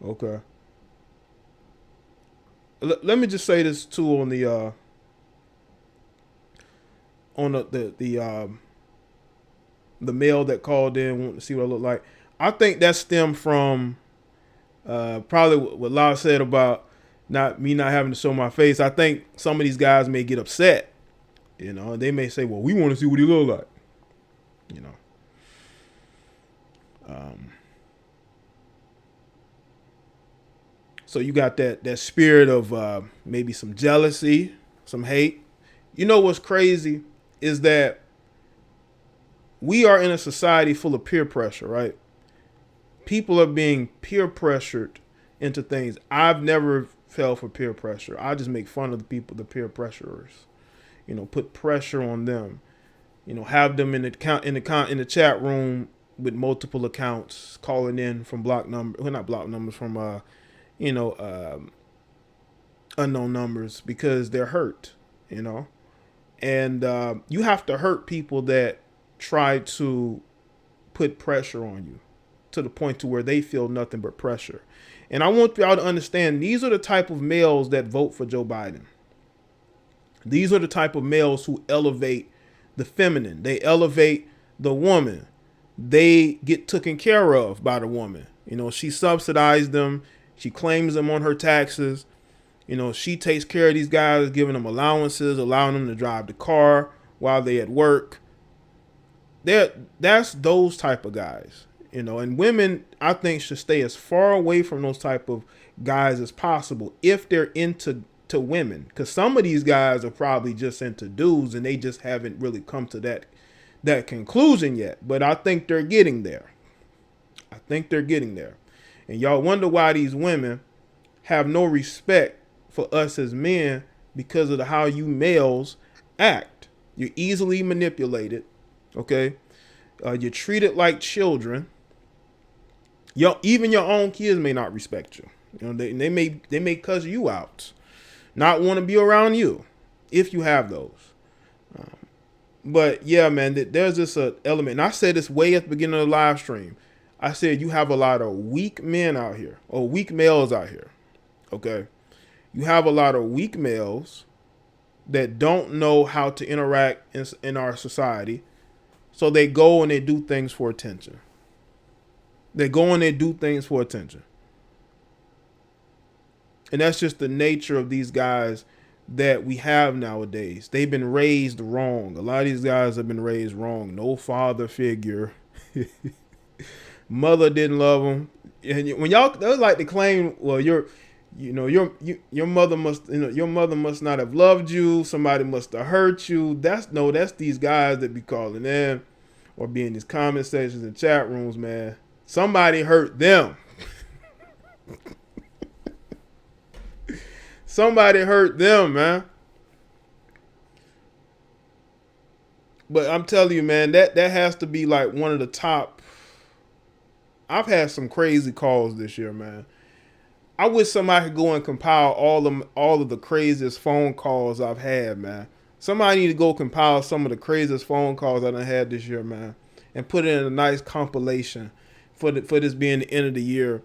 S1: Okay. Let me just say this too on the male that called in wanting to see what I look like. I think that stemmed from probably what Lau said about not having to show my face. I think some of these guys may get upset. You know, they may say, "Well, we want to see what he look like." You know. So you got that spirit of maybe some jealousy, some hate. You know what's crazy is that we are in a society full of peer pressure, right? People are being peer pressured into things. I've never fell for peer pressure. I just make fun of the people, the peer pressurers. You know, put pressure on them. You know, have them in the chat room with multiple accounts, calling in from block number, well, not block numbers, from unknown numbers because they're hurt. You know, and you have to hurt people that try to put pressure on you to the point to where they feel nothing but pressure. And I want y'all to understand, these are the type of males that vote for Joe Biden. These are the type of males who elevate the feminine. They elevate the woman. They get taken care of by the woman. You know, she subsidized them. She claims them on her taxes. You know, she takes care of these guys, giving them allowances, allowing them to drive the car while they at work. That's those type of guys, you know, and women, I think, should stay as far away from those type of guys as possible if they're into women, because some of these guys are probably just into dudes and they just haven't really come to that conclusion yet. But I think they're getting there. And y'all wonder why these women have no respect for us as men because of how you males act. You're easily manipulated. Okay, you're treated like children. Even your own kids may not respect you. You know, they may cuss you out, not want to be around you, if you have those. But yeah, man, there's this element. And I said this way at the beginning of the live stream. I said you have a lot of weak men out here, or weak males out here. Okay, you have a lot of weak males that don't know how to interact in our society. So they go and they do things for attention. And that's just the nature of these guys that we have nowadays. They've been raised wrong. A lot of these guys have been raised wrong. No father figure. Mother didn't love them. And when y'all, they like to claim, well, your mother must not have loved you. Somebody must have hurt you. That's these guys that be calling in or be in these comment sections and chat rooms, man. Somebody hurt them. Somebody hurt them, man. But I'm telling you, man, that has to be like one of the top. I've had some crazy calls this year, man. I wish somebody could go and compile all of the craziest phone calls I've had, man. Somebody need to go compile some of the craziest phone calls I done had this year, man, and put it in a nice compilation for this being the end of the year.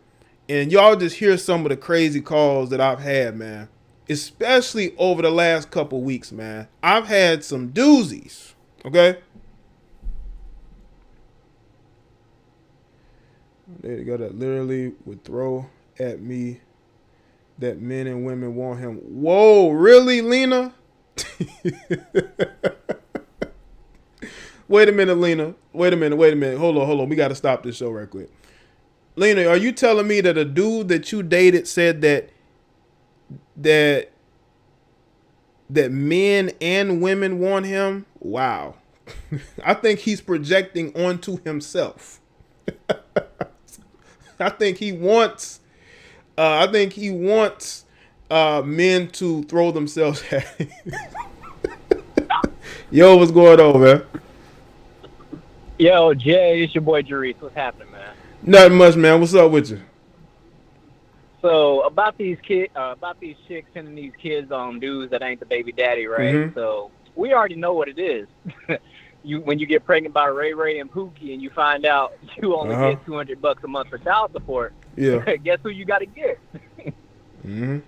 S1: And y'all just hear some of the crazy calls that I've had, man, especially over the last couple weeks, man. I've had some doozies, okay? There you go. That literally would throw at me that men and women want him. Whoa, really, Lena? Wait a minute, Lena. Wait a minute. Hold on. We got to stop this show right quick. Lena, are you telling me that a dude that you dated said that men and women want him? Wow. I think he's projecting onto himself. I think he wants men to throw themselves at him. Yo, what's going on, man?
S9: Yo, Jay, it's your boy Jaye. What's happening, man?
S1: Nothing much, man. What's up with you?
S9: So about these chicks sending these kids on dudes that ain't the baby daddy, right?
S1: Mm-hmm.
S9: So we already know what it is. When you get pregnant by Ray and Pookie, and you find out you only get $200 a month for child support.
S1: Yeah.
S9: Guess who you got to get?
S1: Mm-hmm.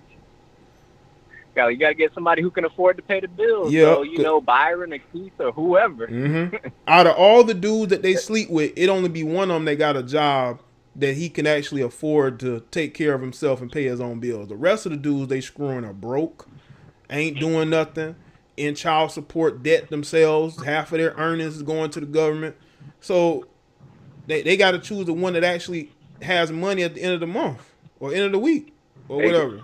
S9: You got to get somebody who can afford to pay the bills.
S1: Yeah.
S9: So Byron or Keith or whoever.
S1: Mm-hmm. Out of all the dudes that they sleep with, it only be one of them that got a job that he can actually afford to take care of himself and pay his own bills. The rest of the dudes they screwing are broke, ain't doing nothing, in child support debt themselves. Half of their earnings is going to the government. So they got to choose the one that actually has money at the end of the month or end of the week or whatever.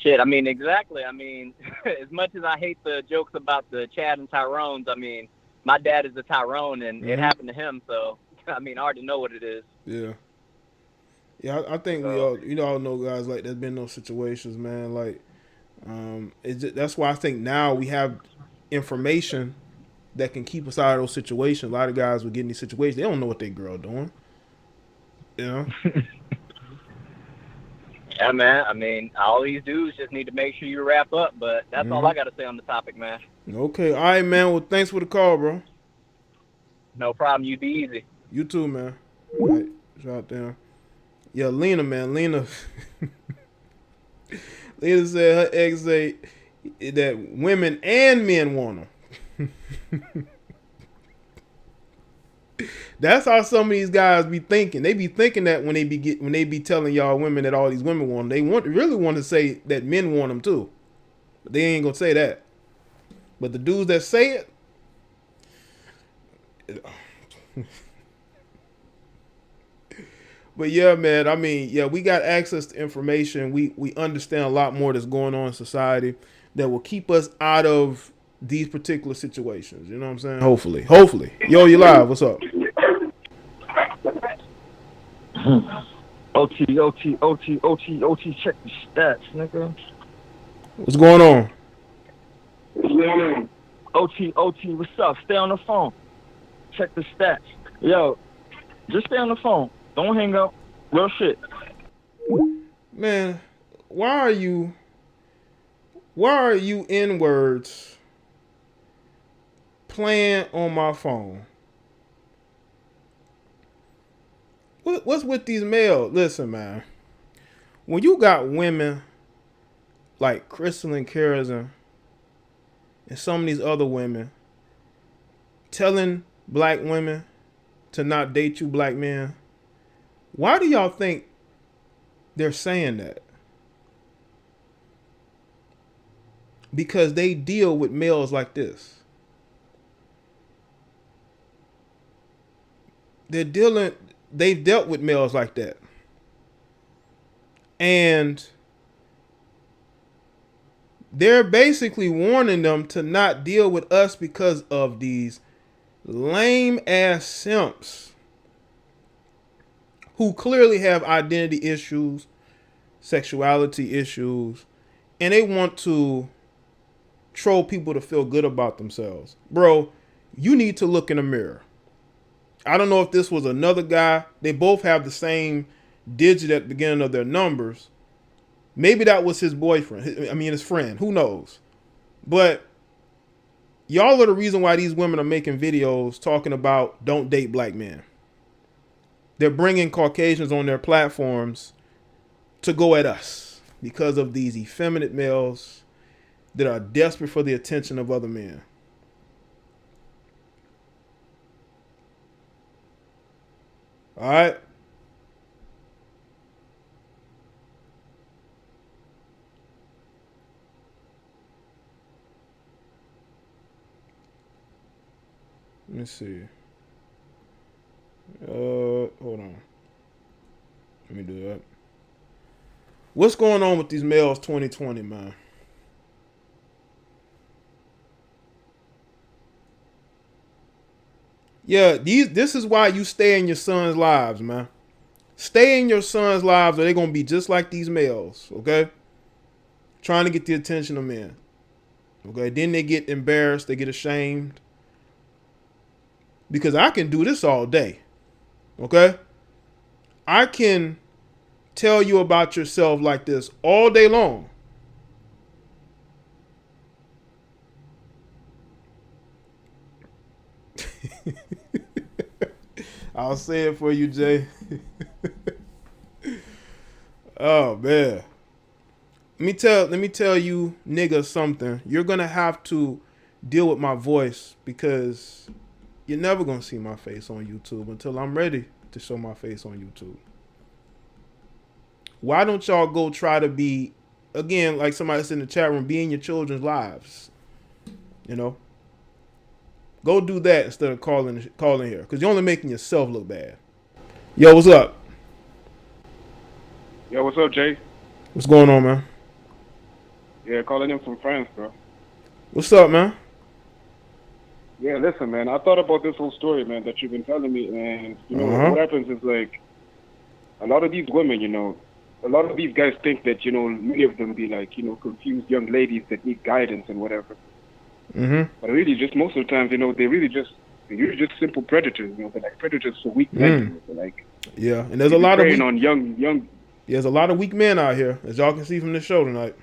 S9: Shit. I mean, exactly. I mean, as much as I hate the jokes about the Chad and Tyrones, I mean, my dad is a Tyrone, and it happened to him. So, I mean, I already know what it is.
S1: Yeah. Yeah, I think we all know guys like there's been those situations, man. Like, that's why I think now we have information that can keep us out of those situations. A lot of guys will get in these situations. They don't know what their girl doing. You know?
S9: Yeah, man. I mean, all these dudes just need to make sure you wrap up. But that's all I got to say on the topic, man.
S1: Okay. All right, man. Well, thanks for the call, bro.
S9: No problem. You be easy.
S1: You too, man. All right. Shout out there. Yeah, Lena, man. Lena said her ex say that women and men want them. That's how some of these guys be thinking. They be thinking that when they be telling y'all women that all these women want them, they really want to say that men want them too. But they ain't gonna say that. But the dudes that say it. But yeah, man, I mean, yeah, we got access to information. We understand a lot more that's going on in society that will keep us out of these particular situations. You know what I'm saying? Hopefully. Yo, you live. What's up?
S10: OT, check the stats, nigga.
S1: What's going on?
S10: OT, what's up? Stay on the phone. Check the stats. Yo, just stay on the phone. Don't hang up. Real shit.
S1: Man, why are you in words playing on my phone? What's with these males? Listen, man. When you got women like Crystal and Karazin and some of these other women telling black women to not date you black men, why do y'all think they're saying that? Because they deal with males like this. They've dealt with males like that. And they're basically warning them to not deal with us because of these lame ass simps who clearly have identity issues, sexuality issues, and they want to troll people to feel good about themselves. Bro, you need to look in the mirror. I don't know if this was another guy. They both have the same digit at the beginning of their numbers. Maybe that was his boyfriend. His friend. Who knows? But y'all are the reason why these women are making videos talking about don't date black men. They're bringing Caucasians on their platforms to go at us because of these effeminate males that are desperate for the attention of other men. All right. Let me see. Hold on. Let me do that. What's going on with these males 2020, man? Yeah, this is why you stay in your son's lives, man. Stay in your son's lives or they're going to be just like these males, okay? Trying to get the attention of men. Okay, then they get embarrassed, they get ashamed. Because I can do this all day. Okay? I can tell you about yourself like this all day long. I'll say it for you, Jay. Oh, man. Let me tell you niggas something. You're going to have to deal with my voice because you're never gonna see my face on YouTube until I'm ready to show my face on YouTube. Why don't y'all go try to be, again, like somebody said in the chat room, be in your children's lives? You know, go do that instead of calling here, because you're only making yourself look bad. Yo, what's up?
S6: Yo, what's up, Jay?
S1: What's going on, man?
S6: Yeah, calling in from France, bro.
S1: What's up, man?
S6: Yeah, listen, man. I thought about this whole story, man, that you've been telling me, and you know what happens is like a lot of these women, you know, a lot of these guys think that, you know, many of them be like, you know, confused young ladies that need guidance and whatever. But really, just most of the times, you know, they're just simple predators. You know, they're like predators for weak men. They're like,
S1: yeah, and there's a lot of
S6: on young.
S1: There's a lot of weak men out here, as y'all can see from this show tonight.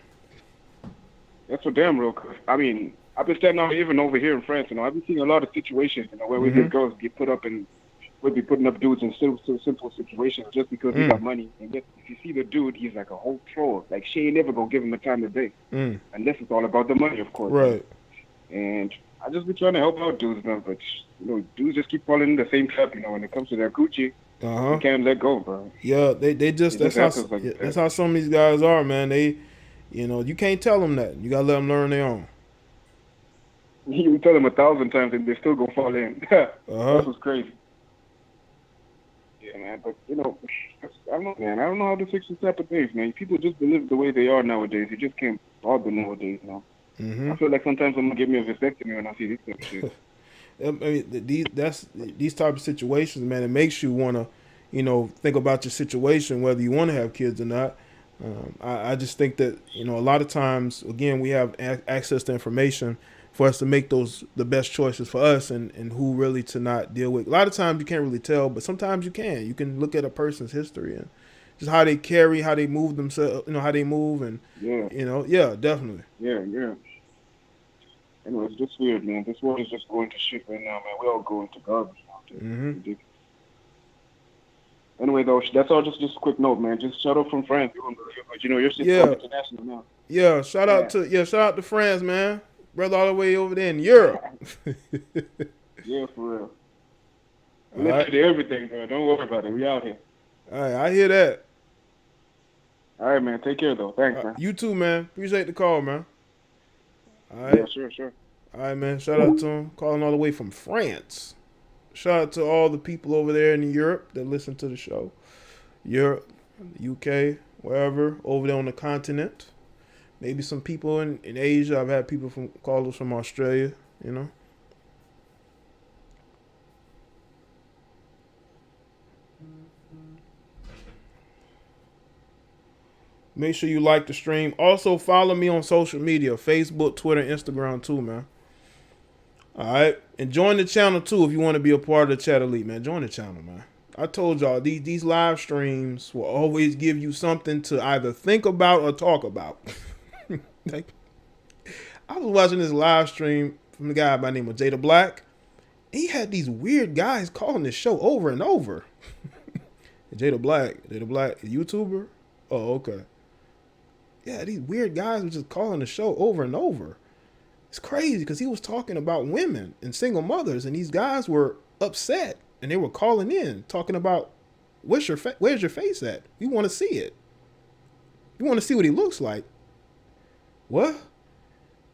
S6: That's for damn real. I mean, I've been standing out even over here in France. You know, I've been seeing a lot of situations, you know, where we get girls get put up and we'd be putting up dudes in simple situations just because he got money. And yet, if you see the dude, he's like a whole troll. Like, she ain't never gonna give him the time of day, unless it's all about the money, of course.
S1: Right.
S6: And I just be trying to help out dudes, man. But you know, dudes just keep falling in the same trap. You know, when it comes to their coochie, you can't let go, bro.
S1: Yeah, they just that's how some of these guys are, man. They, you know, you can't tell them that. You gotta let them learn their own.
S6: You tell them 1,000 times and they still gonna fall in. That's what's crazy. Yeah, man. But you know, I don't know, man. I don't know how to fix this type of things, man. People just live the way they are nowadays. You just can't bother nowadays, you know. I feel like sometimes I'm gonna give me a vasectomy when I see this type of shit.
S1: I mean, these type of situations, man. It makes you wanna, you know, think about your situation, whether you want to have kids or not. I just think that, you know, a lot of times, again, we have access to information for us to make the best choices for us and who really to not deal with. A lot of times you can't really tell, but sometimes you can. You can look at a person's history and just how they carry, how they move themselves, you know, how they move, and you know, definitely.
S6: Yeah. Anyway, it's just weird, man. This world is just going to shit right now, man. We're all going to garbage now. Anyway, though, that's all. Just a quick note, man. Just shout out from France. You know, you're international now.
S1: Yeah, shout out to France, man. Brother all the way over there in Europe.
S6: Yeah, for real. Listen to everything, bro. Don't worry about it. We out here.
S1: All right, I hear that.
S6: All right, man. Take care, though. Thanks, man.
S1: You too, man. Appreciate the call, man. All right.
S6: Yeah, sure.
S1: All right, man. Shout out to him. Calling all the way from France. Shout out to all the people over there in Europe that listen to the show. Europe, UK, wherever, over there on the continent. Maybe some people in Asia. I've had people from callers from Australia, you know. Make sure you like the stream. Also, follow me on social media, Facebook, Twitter, Instagram too, man. All right. And join the channel too if you want to be a part of the Chat Elite, man. Join the channel, man. I told y'all, these live streams will always give you something to either think about or talk about. Like, I was watching this live stream from the guy by the name of Jaye Black. He had these weird guys calling this show over and over. Jaye Black, a YouTuber? Oh, okay. Yeah, these weird guys were just calling the show over and over. It's crazy because he was talking about women and single mothers, and these guys were upset, and they were calling in, talking about, where's your face at? We want to see it. We want to see what he looks like. What?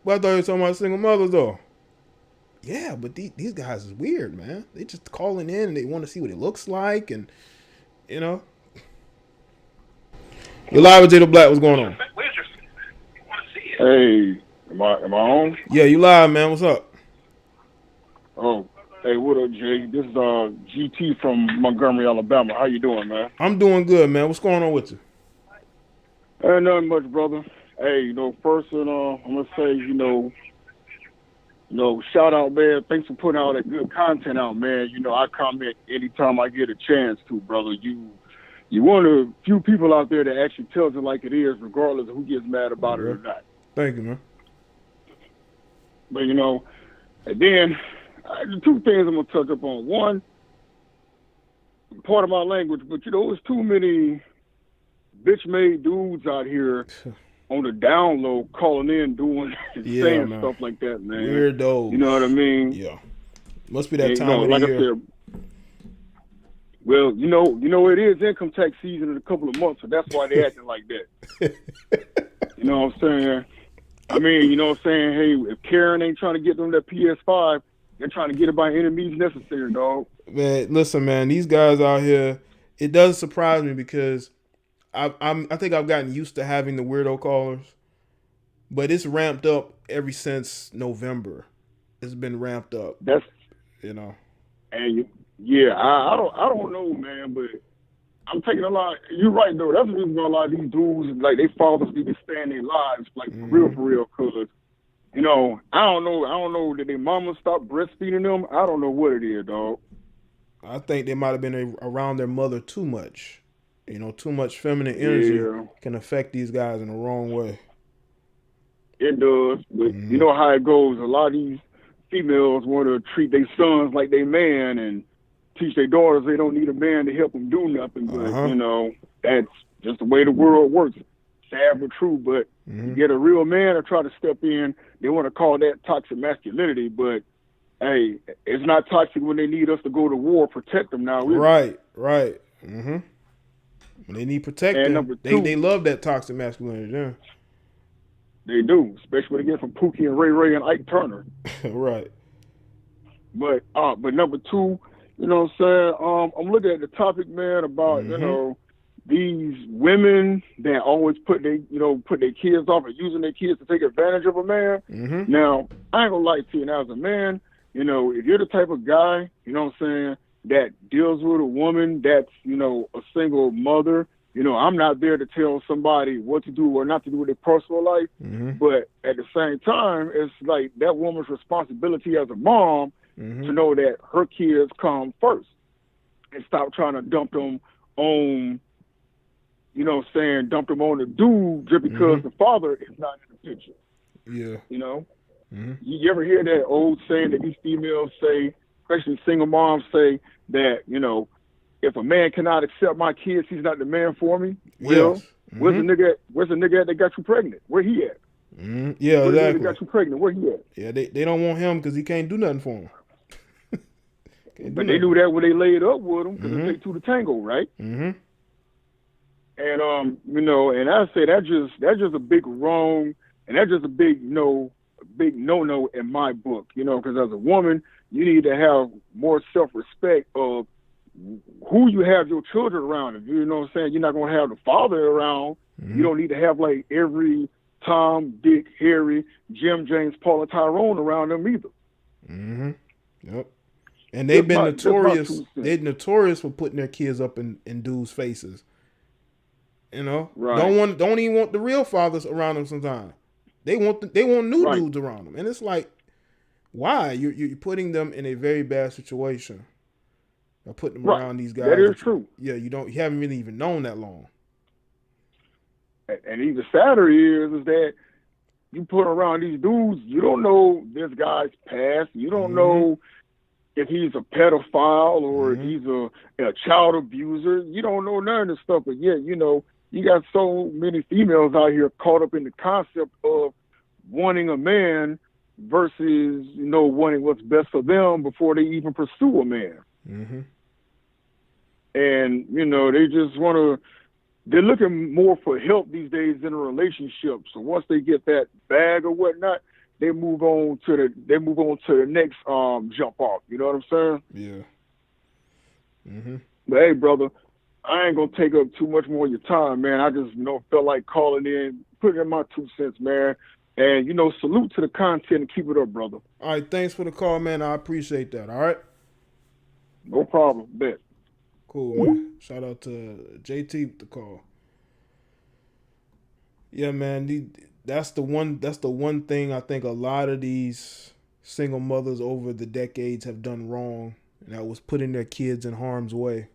S1: Well, I thought you were talking about single mothers, though. Yeah, but these guys is weird, man. They just calling in, and they want to see what it looks like, and, you know. You're live with Jaye Black. What's going on?
S11: Hey, am I on?
S1: Yeah, you live, man. What's up?
S11: Oh, hey, what up, Jay? This is GT from Montgomery, Alabama. How you doing, man?
S1: I'm doing good, man. What's going on with you?
S11: Nothing much, brother. Hey, you know, first, I'm gonna say, you know, shout out, man. Thanks for putting all that good content out, man. You know, I comment anytime I get a chance to, brother. You one of the few people out there that actually tells it like it is, regardless of who gets mad about it or not.
S1: Thank you, man.
S11: But, you know, and then the two things I'm going to touch up on. One, part of my language, but, you know, it's too many bitch-made dudes out here on the down low calling in, doing saying stuff like that, man.
S1: Weirdos.
S11: You know what I mean?
S1: Yeah. Must be that
S11: And,
S1: time of
S11: like
S1: the
S11: I
S1: year.
S11: said, well, it is income tax season in a couple of months, so that's why they acting like that. You know what I'm saying? I mean, you know what I'm saying? Hey, if Karen ain't trying to get them that PS5, they're trying to get it by any means necessary, dog.
S1: Man, listen, man, these guys out here, it doesn't surprise me because I think I've gotten used to having the weirdo callers, but it's ramped up ever since November. It's been ramped up.
S11: That's
S1: you know.
S11: And yeah, I don't know, man, but I'm taking a lot. You're right though. That's the reason why a lot of these dudes, like, they fathers need to stay in their lives, like, for real, cause you know, I don't know that their mama stopped breastfeeding them. I don't know what it is, dog.
S1: I think they might have been around their mother too much. You know, too much feminine energy can affect these guys in the wrong way.
S11: It does, but you know how it goes. A lot of these females want to treat their sons like they man and teach their daughters they don't need a man to help them do nothing. But, you know, that's just the way the world works. Sad but true, but you get a real man to try to step in, they want to call that toxic masculinity, but hey, it's not toxic when they need us to go to war, protect them now.
S1: Right. When they need protecting, they love that toxic masculinity, yeah.
S11: They do, especially when they get from Pookie and Ray Ray and Ike Turner.
S1: Right.
S11: But number two, you know what I'm saying? I'm looking at the topic, man, about, you know, these women that always put their kids off and using their kids to take advantage of a man. Now, I ain't gonna lie to you, now as a man, you know, if you're the type of guy, you know what I'm saying, that deals with a woman that's, you know, a single mother, you know, I'm not there to tell somebody what to do or not to do with their personal life. But at the same time, it's like that woman's responsibility as a mom to know that her kids come first and stop trying to dump them on, you know what I'm saying, dump them on the dude just because the father is not in the picture.
S1: Yeah.
S11: You know? You ever hear that old saying that these females say, especially single moms say, that, you know, if a man cannot accept my kids, he's not the man for me. Well, where's the nigga that got you pregnant? Where he at?
S1: Yeah,
S11: Where's the
S1: exactly.
S11: nigga that got you pregnant? Where he at?
S1: Yeah, they don't want him because he can't do nothing for them.
S11: But they knew that when they laid up with him because it takes two to tango, right? And you know, and I say that's just a big wrong, and that's just a big no in my book, you know, because as a woman, you need to have more self-respect of who you have your children around. If you know what I'm saying, you're not gonna have the father around. You don't need to have like every Tom, Dick, Harry, Jim, James, Paul, and Tyrone around them either.
S1: Yep. And they've been notorious. They're notorious for putting their kids up in dudes' faces. You know, don't even want the real fathers around them sometimes. They want new dudes around them, and it's like, why you're putting them in a very bad situation by putting them around these guys.
S11: That is true.
S1: Yeah, you haven't really even known that long.
S11: And even sadder is that you put around these dudes, you don't know this guy's past. You don't know if he's a pedophile or he's a child abuser. You don't know none of this stuff, but yet, you know, you got so many females out here caught up in the concept of wanting a man versus, you know, wanting what's best for them before they even pursue a man. And, you know, they just want to, they're looking more for help these days in a relationship. So once they get that bag or whatnot, they move on to the next jump off. You know what I'm saying?
S1: Yeah.
S11: But hey, brother, I ain't gonna take up too much more of your time, man. I just felt like calling in, putting in my 2 cents, man. And salute to the content and keep it up, brother.
S1: All right, thanks for the call, man. I appreciate that. All right.
S11: No problem. Bet.
S1: Cool, man. Shout out to JT with the call. Yeah, man. That's the one thing I think a lot of these single mothers over the decades have done wrong, and that was putting their kids in harm's way,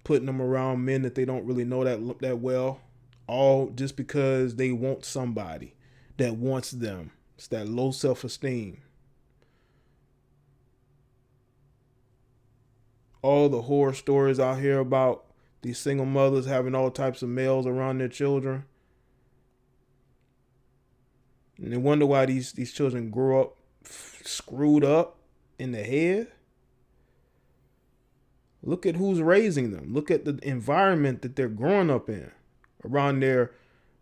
S1: putting them around men that they don't really know that well, all just because they want somebody that wants them. It's that low self-esteem. All the horror stories out here about these single mothers having all types of males around their children. And they wonder why these children grow up screwed up in the head. Look at who's raising them. Look at the environment that they're growing up in, around their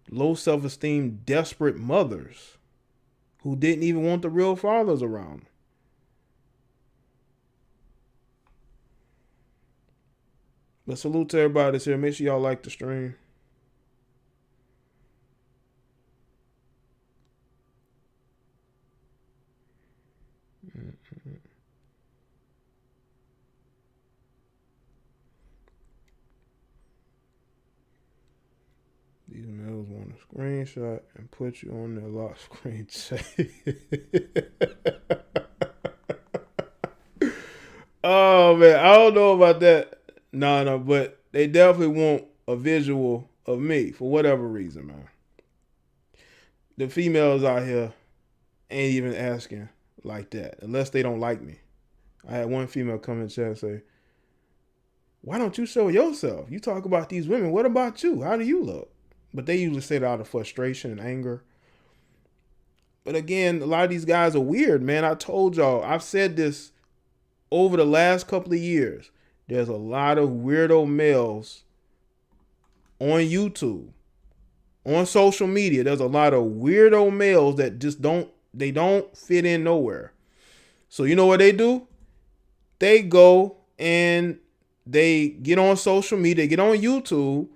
S1: low self-esteem, desperate mothers who didn't even want the real fathers around them. But salute to everybody that's here. Make sure y'all like the stream. These males want a screenshot and put you on their lock screen chat. Oh man, I don't know about that. No, but they definitely want a visual of me for whatever reason, man. The females out here ain't even asking like that unless they don't like me. I had one female come in chat and say, "Why don't you show yourself? You talk about these women. What about you? How do you look?" But they usually say that out of frustration and anger. But again, a lot of these guys are weird, man. I told y'all, I've said this over the last couple of years. There's a lot of weirdo males on YouTube, on social media. There's a lot of weirdo males that just don't fit in nowhere. So you know what they do? They go and they get on social media, they get on YouTube,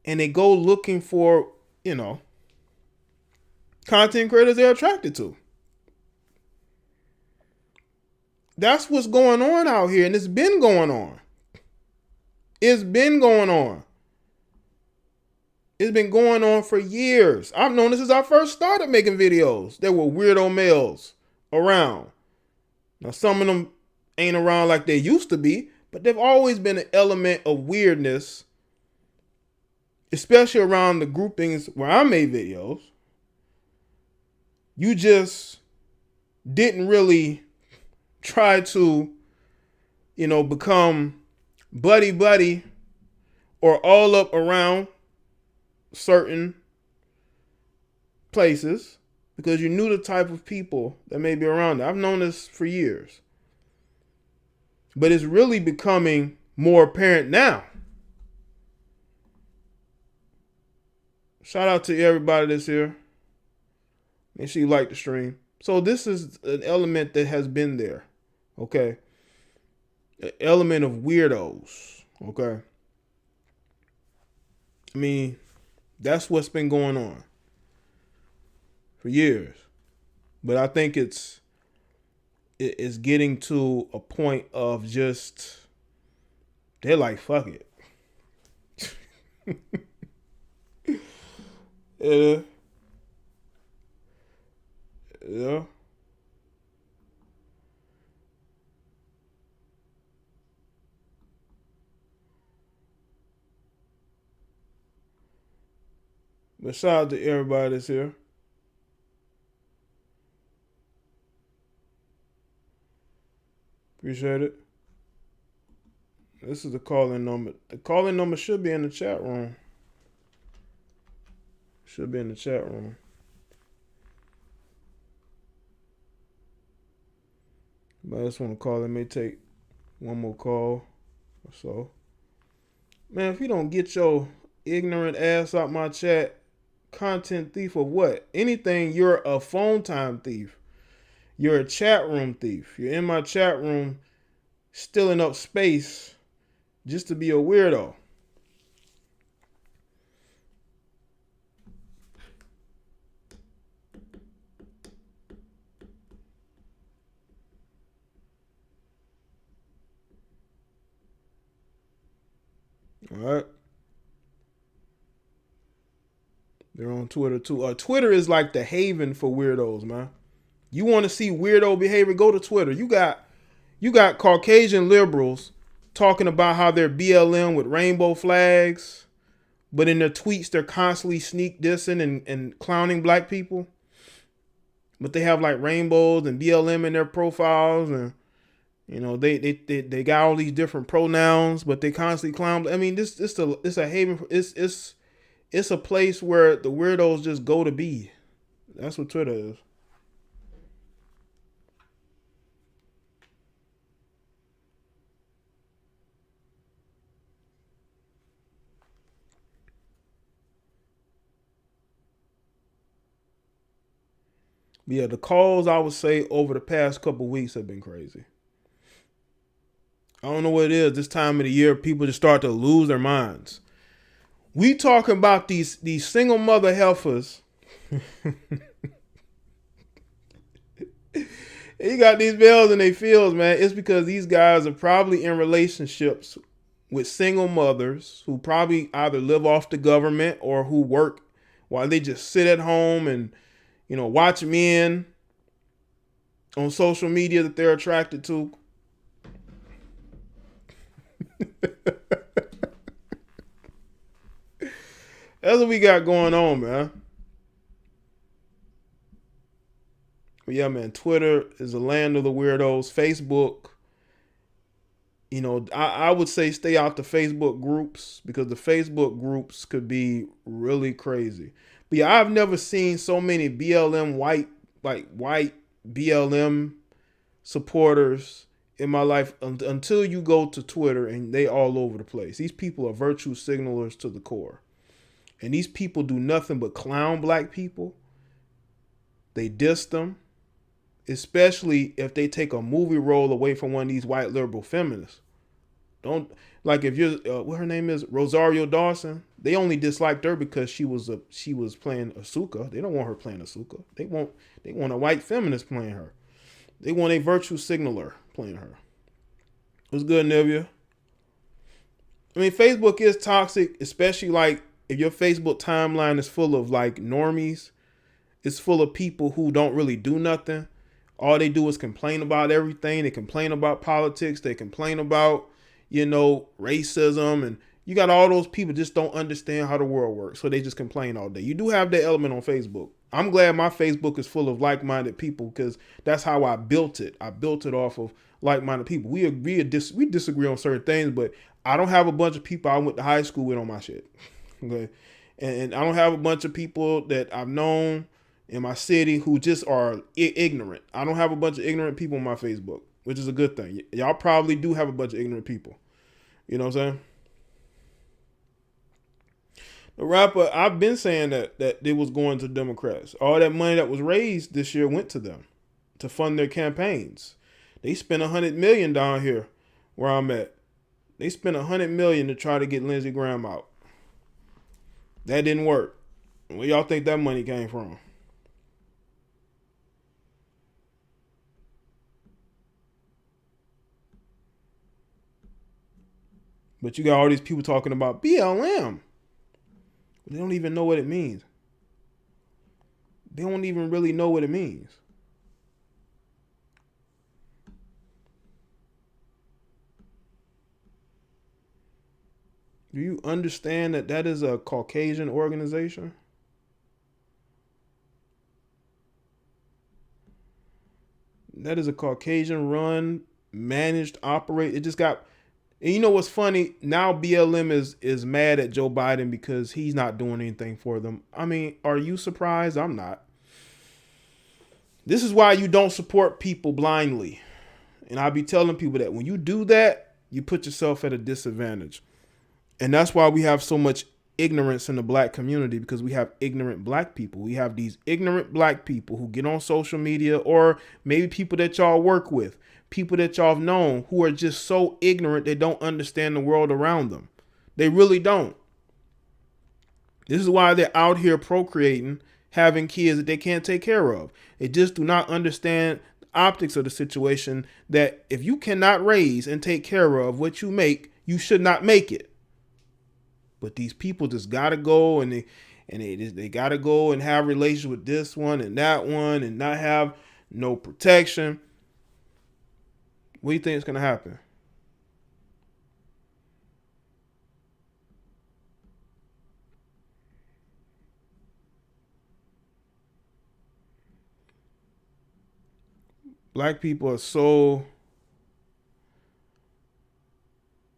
S1: and they go looking for, content creators they're attracted to. That's what's going on out here, and it's been going on. It's been going on. It's been going on for years. I've known this since I first started making videos. There were weirdo males around. Now, some of them ain't around like they used to be, but there've always been an element of weirdness, especially around the groupings where I made videos. You just didn't really try to, become buddy or all up around certain places because you knew the type of people that may be around there. I've known this for years. But it's really becoming more apparent now. Shout out to everybody that's here. Make sure you like the stream. So this is an element that has been there. Okay. An element of weirdos. Okay. I mean, that's what's been going on for years. But I think it's getting to a point of just, they're like, fuck it. Yeah. But shout out to everybody that's here. Appreciate it. This is the call-in number. The call-in number should be in the chat room. Should be in the chat room. But I just want to call. It may take one more call or so. Man, if you don't get your ignorant ass out my chat, content thief or what? Anything, you're a phone time thief. You're a chat room thief. You're in my chat room stealing up space just to be a weirdo. All right. They're on Twitter too. Twitter is like the haven for weirdos, man. You want to see weirdo behavior? Go to Twitter. You got Caucasian liberals talking about how they're BLM with rainbow flags, but in their tweets they're constantly sneak dissing and clowning black people. But they have like rainbows and BLM in their profiles, and they got all these different pronouns, but they constantly clown. I mean, it's a haven. It's a place where the weirdos just go to be. That's what Twitter is. Yeah, the calls, I would say, over the past couple weeks have been crazy. I don't know what it is. This time of the year, people just start to lose their minds. We talking about these single mother heifers. You got these males in their fields, man. It's because these guys are probably in relationships with single mothers who probably either live off the government or who work while they just sit at home and, watch men on social media that they're attracted to. That's what we got going on, man. But yeah, man, Twitter is the land of the weirdos. Facebook, I would say stay out the Facebook groups because the Facebook groups could be really crazy. But yeah, I've never seen so many BLM white BLM supporters in my life until you go to Twitter and they all over the place. These people are virtue signalers to the core. And these people do nothing but clown black people. They diss them, especially if they take a movie role away from one of these white liberal feminists. Don't, like, if you're what her name is, Rosario Dawson. They only disliked her because she was playing Asuka. They don't want her playing Asuka. They want a white feminist playing her. They want a virtue signaler playing her. What's good, Nivea? I mean, Facebook is toxic, especially like if your Facebook timeline is full of like normies. It's full of people who don't really do nothing. All they do is complain about everything. They complain about politics. They complain about, racism. And you got all those people just don't understand how the world works. So they just complain all day. You do have that element on Facebook. I'm glad my Facebook is full of like-minded people because that's how I built it. I built it off of like-minded people. We disagree on certain things, but I don't have a bunch of people I went to high school with on my shit. Okay. And I don't have a bunch of people that I've known in my city who just are ignorant. I don't have a bunch of ignorant people on my Facebook, which is a good thing. Y'all probably do have a bunch of ignorant people. You know what I'm saying? The rapper, I've been saying that it was going to Democrats. All that money that was raised this year went to them to fund their campaigns. They spent $100 million down here where I'm at. They spent $100 million to try to get Lindsey Graham out. That didn't work. Where y'all think that money came from? But you got all these people talking about BLM. They don't even know what it means. They don't even really know what it means. Do you understand that that is a Caucasian organization? That is a Caucasian run, managed, operate. It just got, and you know what's funny? Now BLM is mad at Joe Biden because he's not doing anything for them. I mean, are you surprised? I'm not. This is why you don't support people blindly. And I'll be telling people that when you do that, you put yourself at a disadvantage. And that's why we have so much ignorance in the black community, because we have ignorant black people. We have these ignorant black people who get on social media, or maybe people that y'all work with, people that y'all have known, who are just so ignorant they don't understand the world around them. They really don't. This is why they're out here procreating, having kids that they can't take care of. They just do not understand the optics of the situation, that if you cannot raise and take care of what you make, you should not make it. But these people just gotta go and they gotta go and have relations with this one and that one and not have no protection. What do you think is gonna happen? Black people are so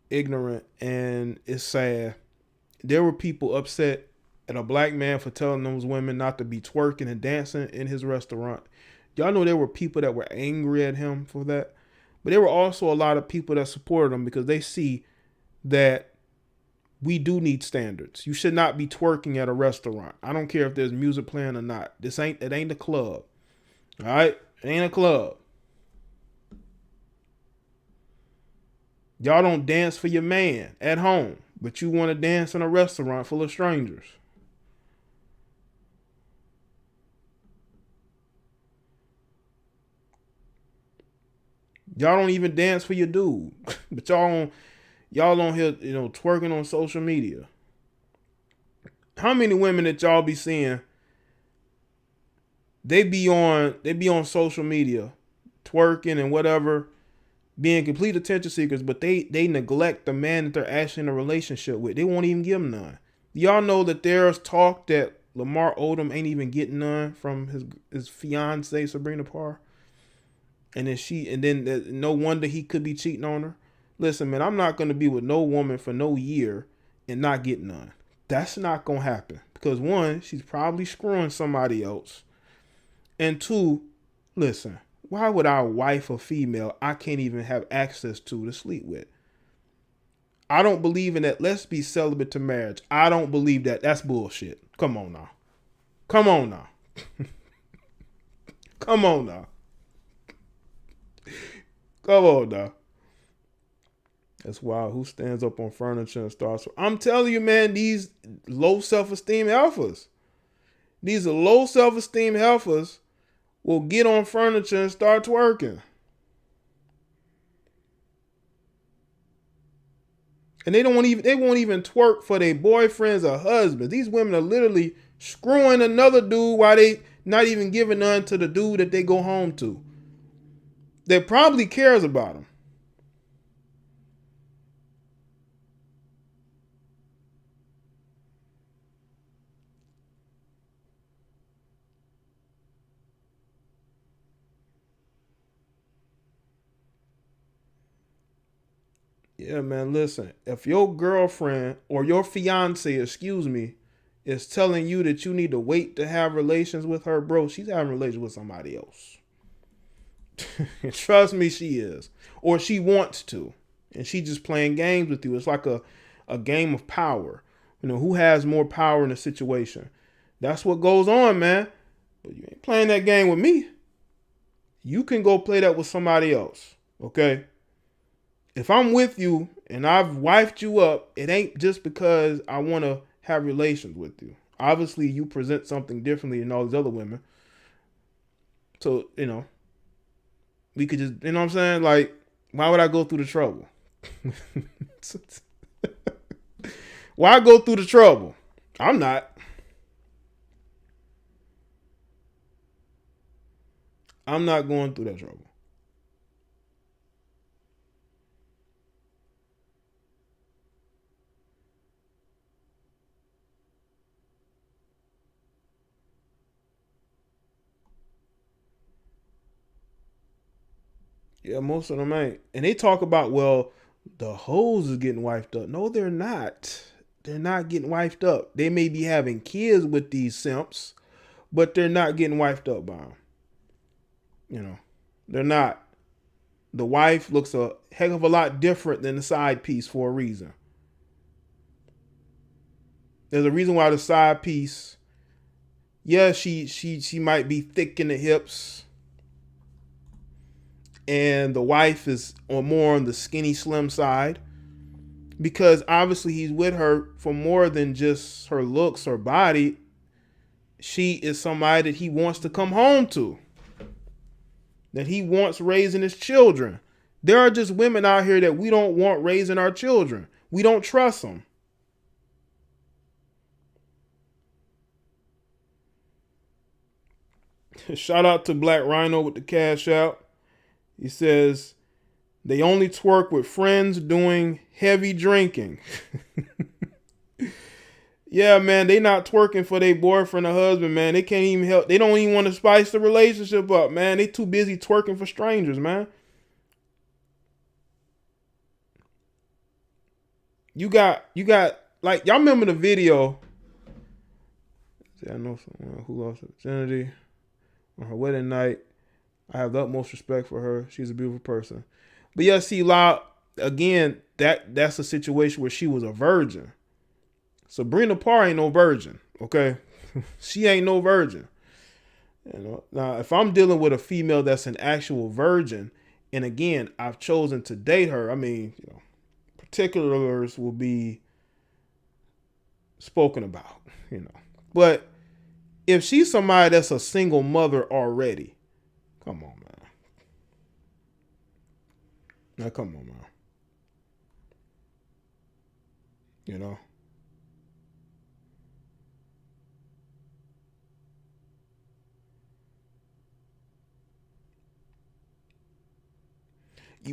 S1: ignorant, and it's sad. There were people upset at a black man for telling those women not to be twerking and dancing in his restaurant. Y'all know there were people that were angry at him for that. But there were also a lot of people that supported him because they see that we do need standards. You should not be twerking at a restaurant. I don't care if there's music playing or not. It ain't a club. All right? It ain't a club. Y'all don't dance for your man at home, but you want to dance in a restaurant full of strangers. Y'all don't even dance for your dude, but y'all on here, twerking on social media. How many women that y'all be seeing? They be on social media, twerking and whatever, being complete attention seekers, but they neglect the man that they're actually in a relationship with. They won't even give him none. Y'all know that there's talk that Lamar Odom ain't even getting none from his fiance Sabrina Parr. And then no wonder he could be cheating on her. Listen, man, I'm not gonna be with no woman for no year and not get none. That's not gonna happen. Because one, she's probably screwing somebody else. And two, listen, why would our wife or female I can't even have access to sleep with? I don't believe in that. Let's be celibate to marriage. I don't believe that. That's bullshit. Come on now. Come on now. Come on now. Come on now. That's wild. Who stands up on furniture and starts? I'm telling you, man, these low self-esteem alphas. These are low self-esteem alphas will get on furniture and start twerking. And they won't even twerk for their boyfriends or husbands. These women are literally screwing another dude while they not even giving none to the dude that they go home to. That probably cares about them. Yeah, man, listen. If your girlfriend or your fiance, is telling you that you need to wait to have relations with her, bro, she's having relations with somebody else. Trust me, she is. Or she wants to. And she just playing games with you. It's like a game of power. Who has more power in a situation? That's what goes on, man. But you ain't playing that game with me. You can go play that with somebody else. Okay? If I'm with you and I've wifed you up, it ain't just because I want to have relations with you. Obviously, you present something differently than all these other women. So, we could just, you know what I'm saying? Like, why would I go through the trouble? Why go through the trouble? I'm not. I'm not going through that trouble. Yeah, most of them ain't. And they talk about, well, the hoes is getting wifed up. No, they're not. They're not getting wifed up. They may be having kids with these simps, but they're not getting wifed up by them. They're not. The wife looks a heck of a lot different than the side piece for a reason. There's a reason why the side piece, yeah, she might be thick in the hips, and the wife is more on the skinny, slim side, because obviously he's with her for more than just her looks or body. She is somebody that he wants to come home to, that he wants raising his children. There are just women out here that we don't want raising our children. We don't trust them. Shout out to Black Rhino with the cash out. He says, they only twerk with friends doing heavy drinking. Yeah, man, they not twerking for their boyfriend or husband, man. They can't even help. They don't even want to spice the relationship up, man. They too busy twerking for strangers, man. You got, like, y'all remember the video? I know someone who lost her virginity on her wedding night. I have the utmost respect for her. She's a beautiful person. But yeah, see, again, that's a situation where she was a virgin. Sabrina Parr ain't no virgin, okay? She ain't no virgin. You know, now if I'm dealing with a female that's an actual virgin, and again I've chosen to date her, I mean, you know, particulars will be spoken about, you know. But if she's somebody that's a single mother already, come on, man. Now, come on, man. You know.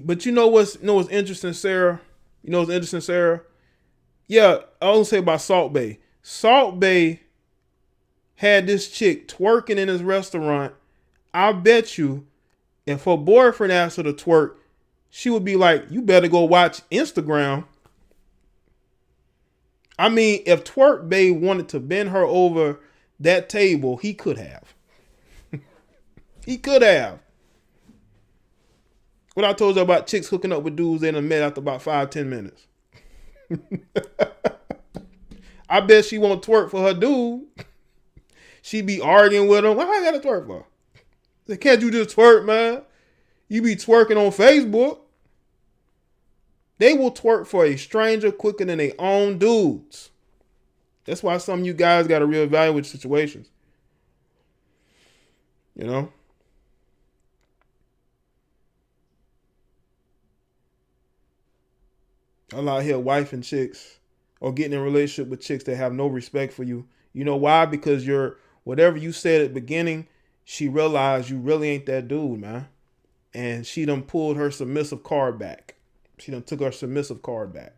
S1: But you know what's interesting, Sarah? You know what's interesting, Sarah? Yeah, I was gonna say about Salt Bay. Salt Bay had this chick twerking in his restaurant. I bet you, if her boyfriend asked her to twerk, she would be like, "You better go watch Instagram." I mean, if Twerk Bay wanted to bend her over that table, he could have. He could have. What I told you about chicks hooking up with dudes they done met after about 5-10 minutes. I bet she won't twerk for her dude. She be arguing with him. Why I gotta twerk for? Say, can't you just twerk, man? You be twerking on Facebook. They will twerk for a stranger quicker than their own dudes. That's why some of you guys got to reevaluate situations. You know? I'm out here wifing chicks or getting in a relationship with chicks that have no respect for you. You know why? Because whatever you said at the beginning, she realized you really ain't that dude, man. And she done pulled her submissive card back. She done took her submissive card back.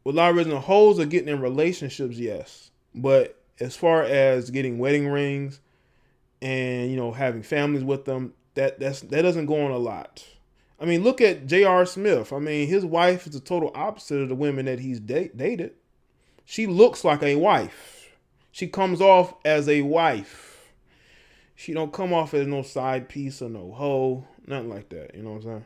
S1: Well, a lot of original hoes are getting in relationships, yes. But as far as getting wedding rings and, you know, having families with them, that doesn't go on a lot. I mean, look at J.R. Smith. I mean, his wife is the total opposite of the women that he's dated. She looks like a wife. She comes off as a wife. She don't come off as no side piece or no hoe. Nothing like that. You know what I'm saying?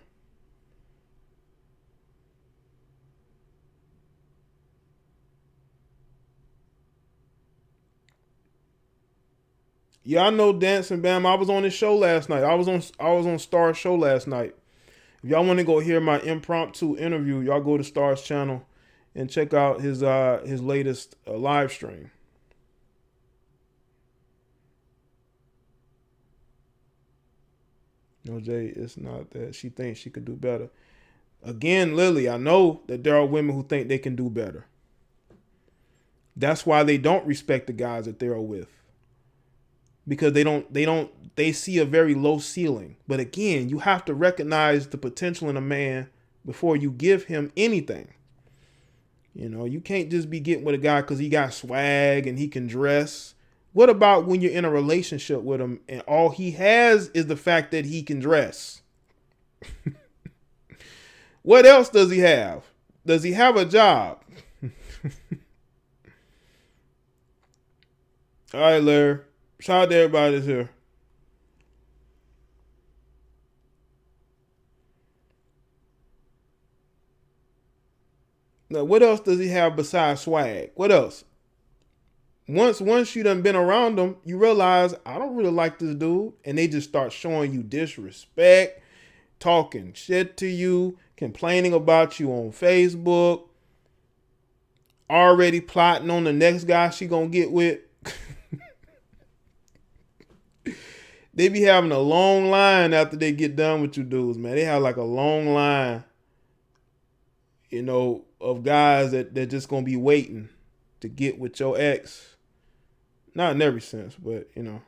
S1: Yeah, I know Dancing Bam. I was on his show last night. I was on Star's show last night. If y'all want to go hear my impromptu interview, y'all go to Star's channel and check out his latest live stream. No, Jay, it's not that she thinks she could do better. Again, Lily, I know that there are women who think they can do better. That's why they don't respect the guys that they're with. Because they see a very low ceiling. But again, you have to recognize the potential in a man before you give him anything. You know, you can't just be getting with a guy because he got swag and he can dress. What about when you're in a relationship with him and all he has is the fact that he can dress? What else does he have? Does he have a job? All right, Larry. Shout out to everybody that's here. Now, what else does he have besides swag? What else? Once you done been around them, you realize, I don't really like this dude. And they just start showing you disrespect, talking shit to you, complaining about you on Facebook, already plotting on the next guy she gonna get with. They be having a long line after they get done with you dudes, man. They have like a long line, you know, of guys that they're just going to be waiting to get with your ex. Not in every sense, but, you know.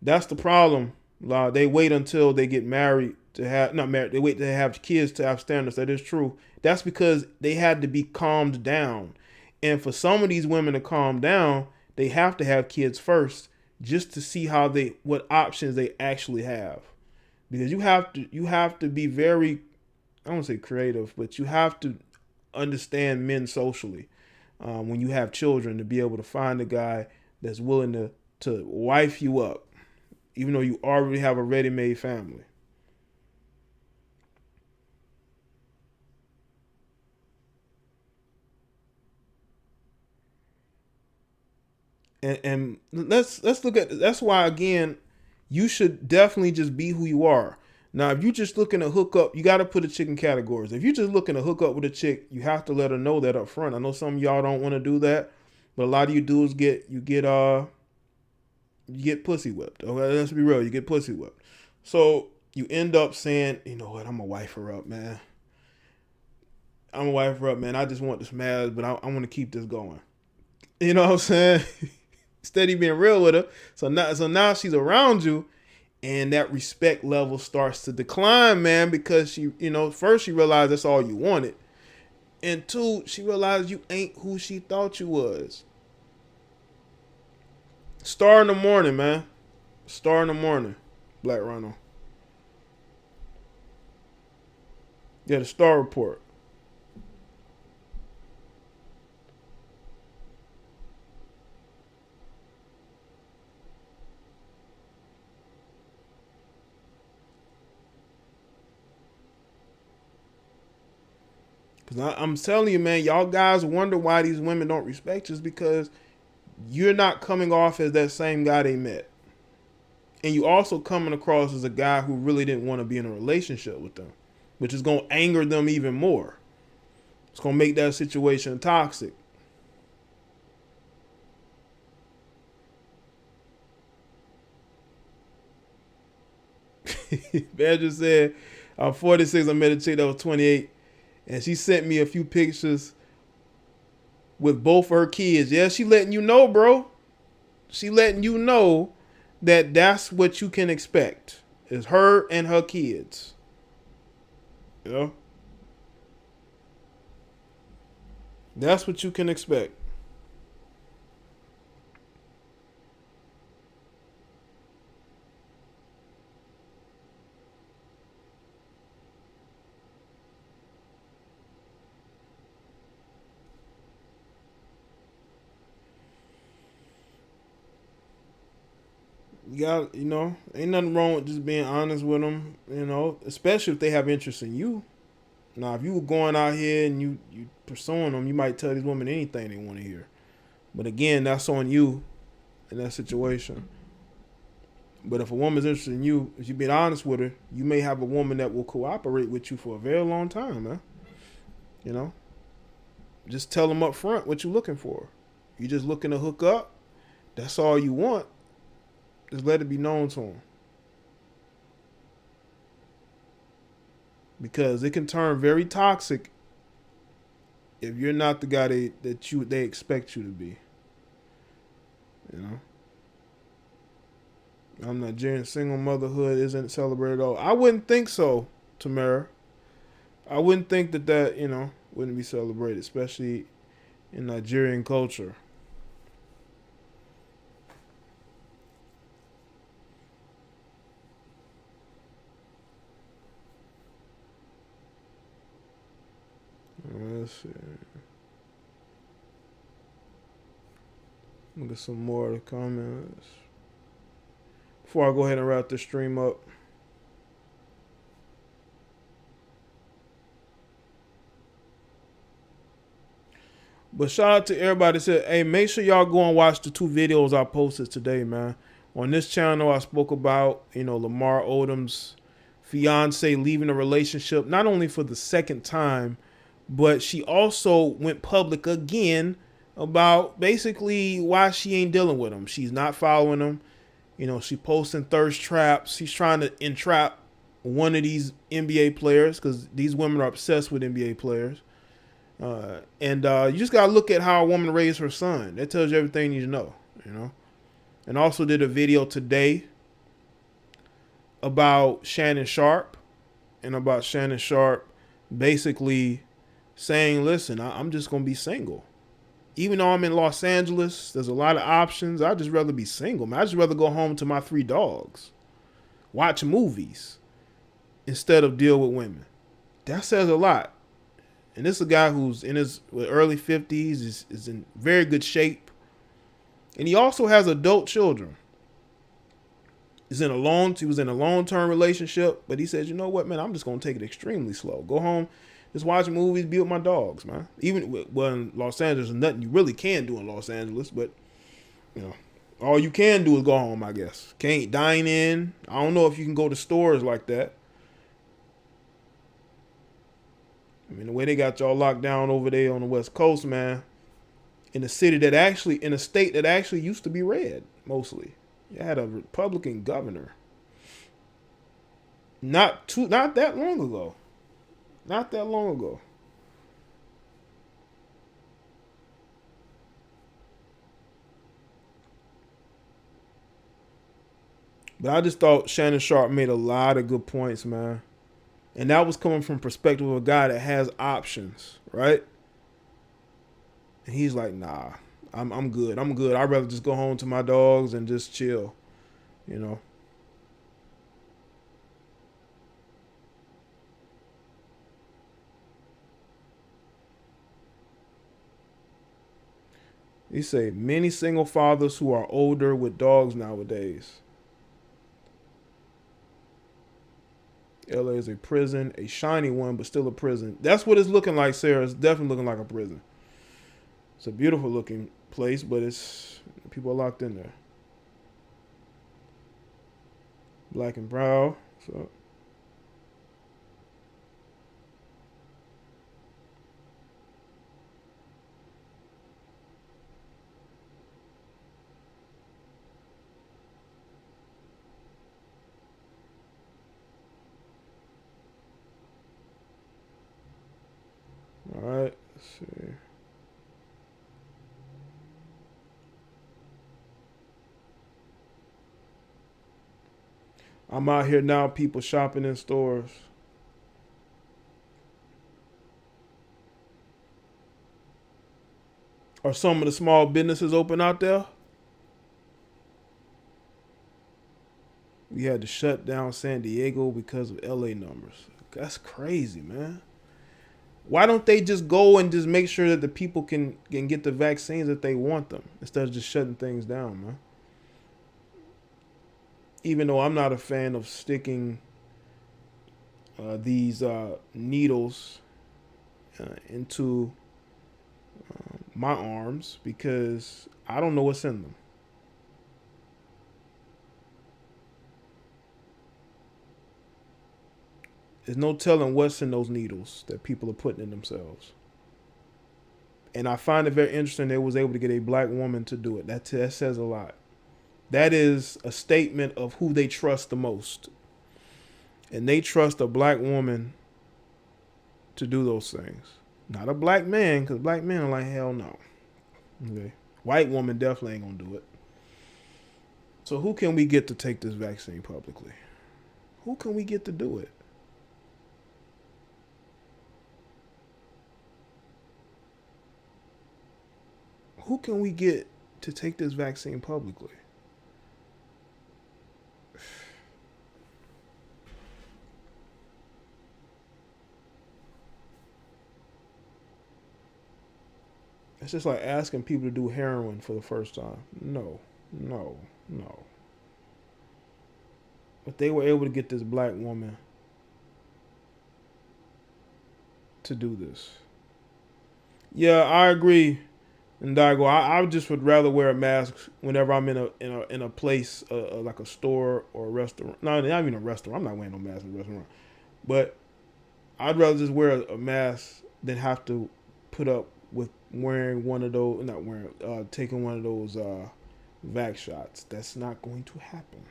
S1: That's the problem. They wait until they get married to have, not married, they wait to have kids to have standards. That is true. That's because they had to be calmed down. And for some of these women to calm down, they have to have kids first just to see what options they actually have. Because you have to be very, I don't want to say creative, but you have to understand men socially when you have children to be able to find a guy that's willing to wife you up, even though you already have a ready-made family. And let's look at, that's why again, you should definitely just be who you are. Now, if you're just looking to hook up, you got to put a chick in categories. If you're just looking to hook up with a chick, you have to let her know that up front. I know some of y'all don't want to do that, but a lot of you dudes get pussy whipped. Okay, let's be real, you get pussy whipped. So you end up saying, you know what, I'm gonna wife her up, man. I just want to smash, but I want to keep this going. You know what I'm saying? Steady being real with her. So now she's around you, and that respect level starts to decline, man, because she, first she realized that's all you wanted. And two, she realized you ain't who she thought you was. Star in the morning, man. Star in the morning. Black Rhino. Yeah, the Star Report. Because I'm telling you, man, y'all guys wonder why these women don't respect you, is because you're not coming off as that same guy they met. And you also coming across as a guy who really didn't want to be in a relationship with them, which is going to anger them even more. It's going to make that situation toxic. Badger said, I'm 46, I met a chick that was 28, and she sent me a few pictures with both her kids. Yeah, she letting you know, bro. She letting you know that that's what you can expect, is her and her kids. Yeah. That's what you can expect. You got, ain't nothing wrong with just being honest with them, especially if they have interest in you. Now, if you were going out here and you pursuing them, you might tell these women anything they want to hear. But again, that's on you in that situation. But if a woman's interested in you, if you're being honest with her, you may have a woman that will cooperate with you for a very long time, man. Just tell them up front what you're looking for. You're just looking to hook up. That's all you want. Just let it be known to them. Because it can turn very toxic if you're not the guy they expect you to be. I'm Nigerian, single motherhood isn't celebrated at all. I wouldn't think so, Tamara. I wouldn't think that wouldn't be celebrated, especially in Nigerian culture. Let's see. Look at some more of the comments before I go ahead and wrap this stream up. But shout out to everybody that said, hey, make sure y'all go and watch the 2 videos I posted today, man. On this channel, I spoke about, Lamar Odom's fiance leaving a relationship, not only for the second time, but she also went public again about basically why she ain't dealing with him. She's not following him. She posting thirst traps. She's trying to entrap one of these NBA players, because these women are obsessed with NBA players. And you just got to look at how a woman raised her son. That tells you everything you need to know, And also did a video today about Shannon Sharp, and about Shannon Sharp basically saying, listen, I'm just going to be single. Even though I'm in Los Angeles, there's a lot of options. I'd just rather be single, man. I'd just rather go home to my 3 dogs, watch movies, instead of deal with women. That says a lot. And this is a guy who's in his early 50s, is in very good shape. And he also has adult children. He was in a long-term relationship, but he says, you know what, man, I'm just going to take it extremely slow. Go home, just watch movies, be with my dogs, man. Even in Los Angeles, there's nothing you really can do in Los Angeles, but You know, all you can do is go home, I guess. Can't dine in. I don't know if you can go to stores like that. I mean, the way they got y'all locked down over there on the West Coast, man, in a state that actually used to be red, mostly. You had a Republican governor. Not that long ago. Not that long ago. But I just thought Shannon Sharp made a lot of good points, man. And that was coming from perspective of a guy that has options, right? And he's like, nah, I'm good. I'm good. I'd rather just go home to my dogs and just chill, you know. He say many single fathers who are older with dogs nowadays. LA is a prison, a shiny one, but still a prison. That's what it's looking like, Sarah. It's definitely looking like a prison. It's a beautiful looking place, but it's people are locked in there. Black and brown. So all right, let's see. I'm out here now, people shopping in stores. Are some of the small businesses open out there? We had to shut down San Diego because of LA numbers. That's crazy, man. Why don't they just go and just make sure that the people can get the vaccines that they want them instead of just shutting things down, man? Even though I'm not a fan of sticking these needles into my arms because I don't know what's in them. There's no telling what's in those needles that people are putting in themselves. And I find it very interesting they was able to get a black woman to do it. That says a lot. That is a statement of who they trust the most. And they trust a black woman to do those things. Not a black man, because black men are like, hell no. Okay. White woman definitely ain't gonna do it. So who can we get to take this vaccine publicly? Who can we get to do it? Who can we get to take this vaccine publicly? It's just like asking people to do heroin for the first time. No. But they were able to get this black woman to do this. Yeah, I agree. And Daigo, I just would rather wear a mask whenever I'm in a place like a store or a restaurant. No, not even a restaurant. I'm not wearing no mask in a restaurant. But I'd rather just wear a mask than have to put up with wearing one of those. Not wearing, taking one of those vax shots. That's not going to happen.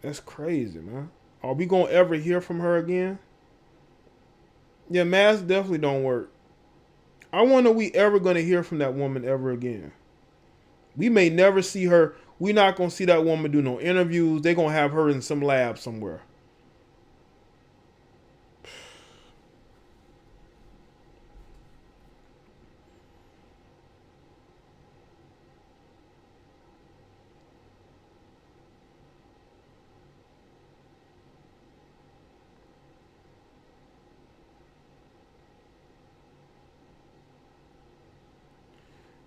S1: That's crazy, man. Are we gonna ever hear from her again? Yeah, masks definitely don't work. I wonder we ever gonna hear from that woman ever again. We may never see her. We not gonna see that woman do no interviews. They gonna have her in some lab somewhere.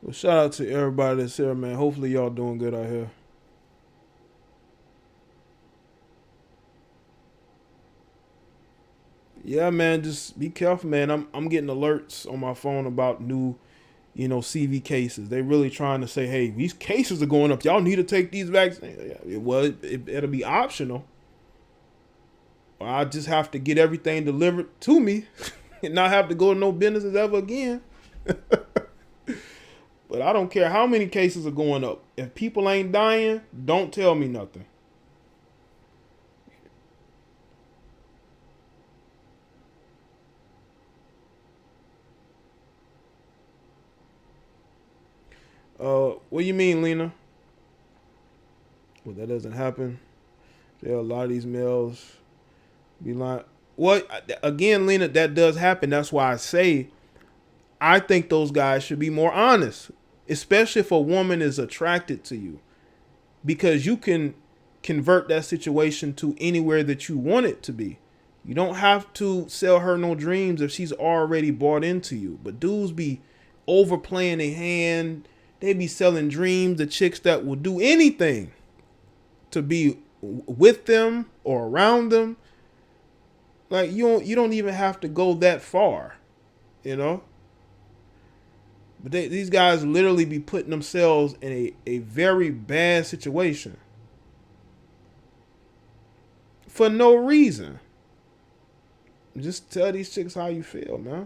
S1: Well, shout out to everybody that's here, man. Hopefully y'all doing good out here. Yeah, man, just be careful, man. I'm getting alerts on my phone about new, CV cases. They really trying to say, hey, these cases are going up. Y'all need to take these vaccines. Yeah, well, it'll be optional. I just have to get everything delivered to me and not have to go to no businesses ever again. But I don't care how many cases are going up. If people ain't dying, don't tell me nothing. What do you mean, Lena? Well, that doesn't happen. There are a lot of these males be like, what? Again, Lena, that does happen. That's why I say I think those guys should be more honest, especially if a woman is attracted to you, because you can convert that situation to anywhere that you want it to be. You don't have to sell her no dreams if she's already bought into you. But dudes be overplaying their hand. They be selling dreams to chicks that will do anything to be with them or around them. Like you don't even have to go that far, But these guys literally be putting themselves in a very bad situation for no reason. Just tell these chicks how you feel, man.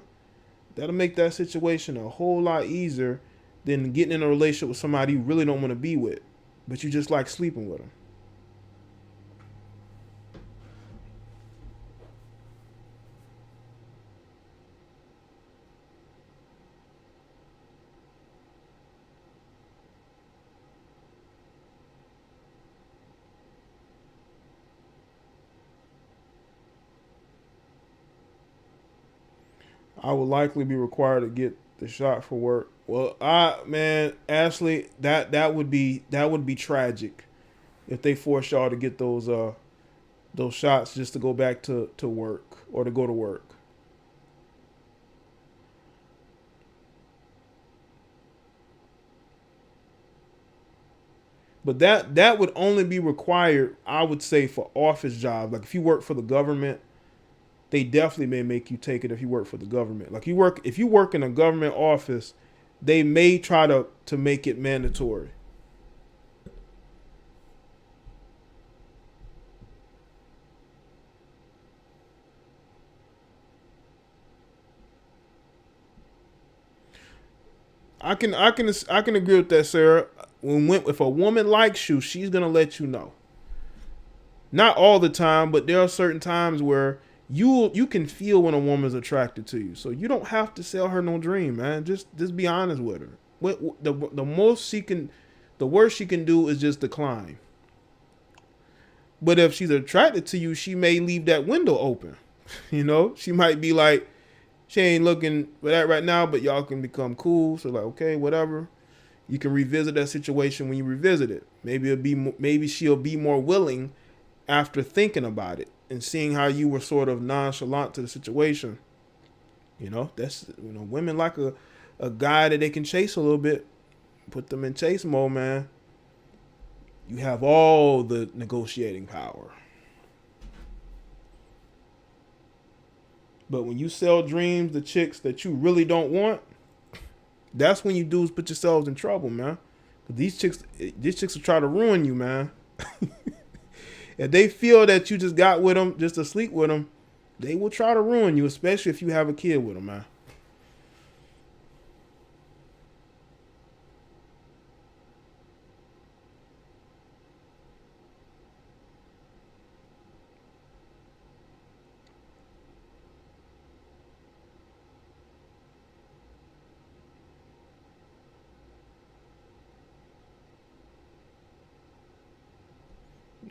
S1: That'll make that situation a whole lot easier than getting in a relationship with somebody you really don't want to be with, but you just like sleeping with them. I would likely be required to get the shot for work. Well, Ashley, that would be tragic if they force y'all to get those shots just to go back to work or to go to work. But that would only be required, I would say, for office jobs. Like if you work for the government, they definitely may make you take it if you work for the government. Like if you work in a government office, they may try to make it mandatory. I can agree with that, Sarah. If a woman likes you, she's gonna let you know. Not all the time, but there are certain times where you can feel when a woman's attracted to you. So you don't have to sell her no dream, man. Just be honest with her. The worst she can do is just decline. But if she's attracted to you, she may leave that window open. She might be like, she ain't looking for that right now, but y'all can become cool. So like, okay, whatever. You can revisit that situation when you revisit it. Maybe she'll be more willing after thinking about it and seeing how you were sort of nonchalant to the situation. That's women like a guy that they can chase a little bit. Put them in chase mode, man. You have all the negotiating power. But when you sell dreams to chicks that you really don't want, that's when you dudes put yourselves in trouble, man. These chicks will try to ruin you, man. If they feel that you just got with them just to sleep with them, they will try to ruin you, especially if you have a kid with them, man.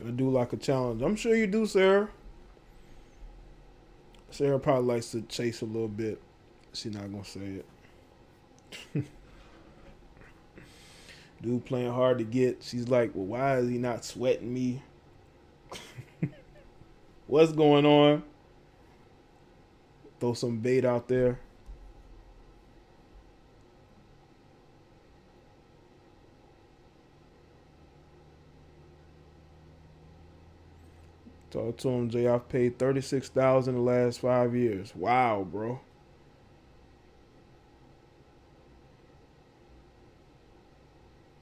S1: I do like a challenge. I'm sure you do, Sarah. Sarah probably likes to chase a little bit. She's not gonna say it. Dude playing hard to get. She's like, well, why is he not sweating me? What's going on? Throw some bait out there. Talk to him, Jay. I've paid $36,000 in the last 5 years. Wow, bro.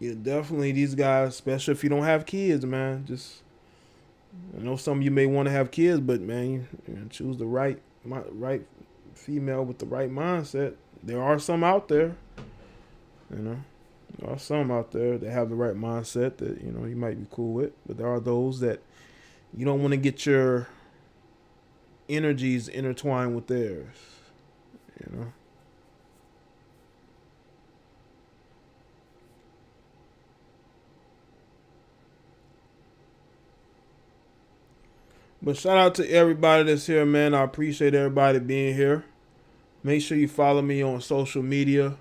S1: Yeah, definitely these guys, especially if you don't have kids, man. Just I know some of you may want to have kids, but man, you choose the right female with the right mindset. There are some out there, you know. There are some out there that have the right mindset that you might be cool with, but there are those that you don't want to get your energies intertwined with theirs, you know. But shout out to everybody that's here, man. I appreciate everybody being here. Make sure you follow me on social media,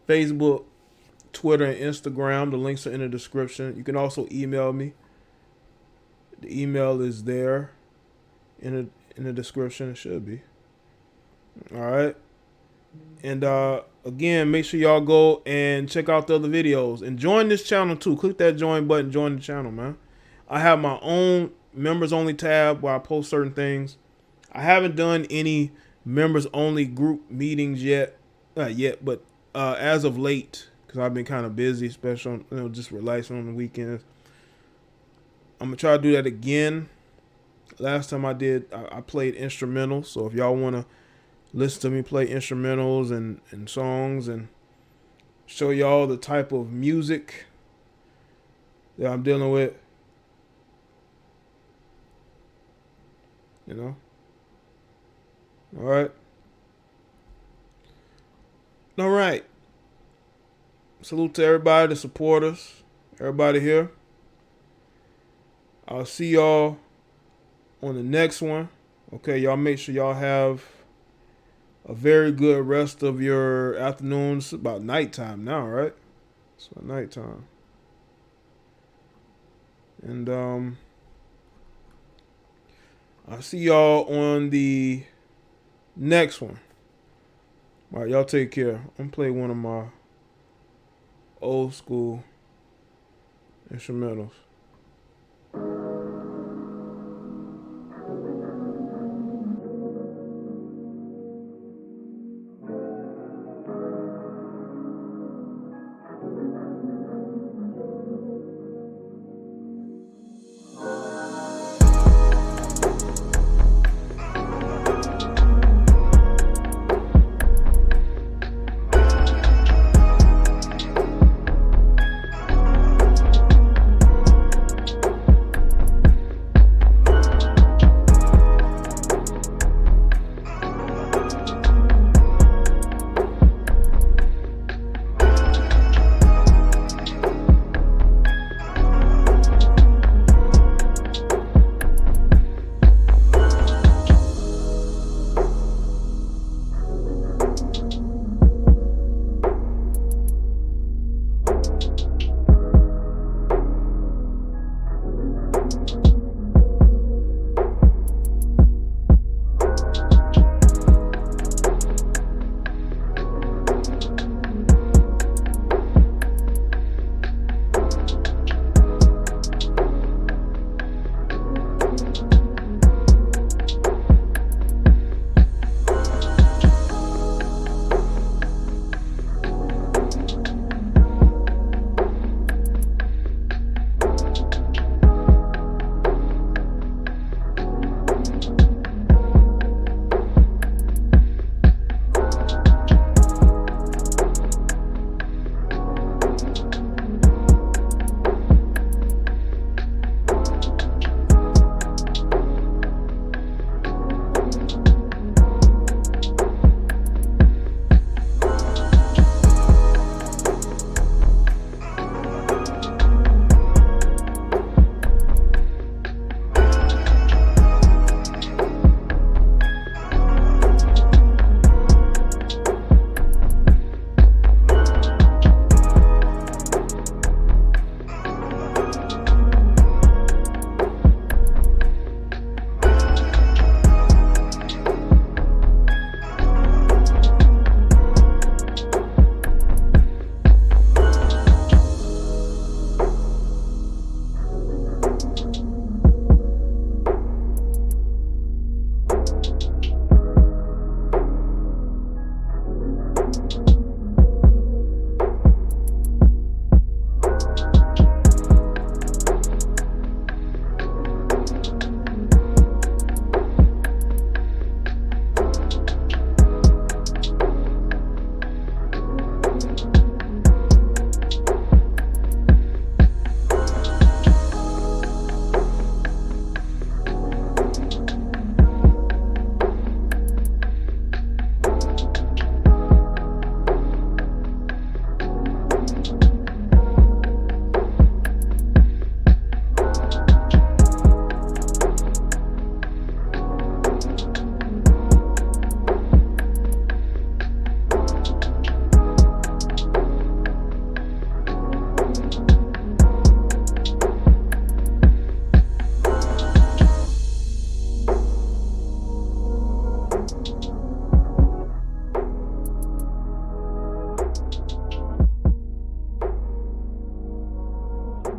S1: Facebook, Twitter, and Instagram. The links are in the description. You can also email me. The email is there in the description. It should be. All right. And again, make sure y'all go and check out the other videos. And join this channel too. Click that join button. Join the channel, man. I have my own members only tab where I post certain things. I haven't done any members only group meetings yet. Not yet, but as of late, because I've been kind of busy, especially on, just relaxing on the weekends. I'm going to try to do that again. Last time I did, I played instrumentals. So if y'all want to listen to me play instrumentals and songs and show y'all the type of music that I'm dealing with, you know. All right. All right. Salute to everybody, the supporters, everybody here. I'll see y'all on the next one. Okay, y'all make sure y'all have a very good rest of your afternoons. It's about nighttime now, right? It's about nighttime. And I'll see y'all on the next one. All right, y'all take care. I'm gonna play one of my old school instrumentals.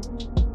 S2: Bye.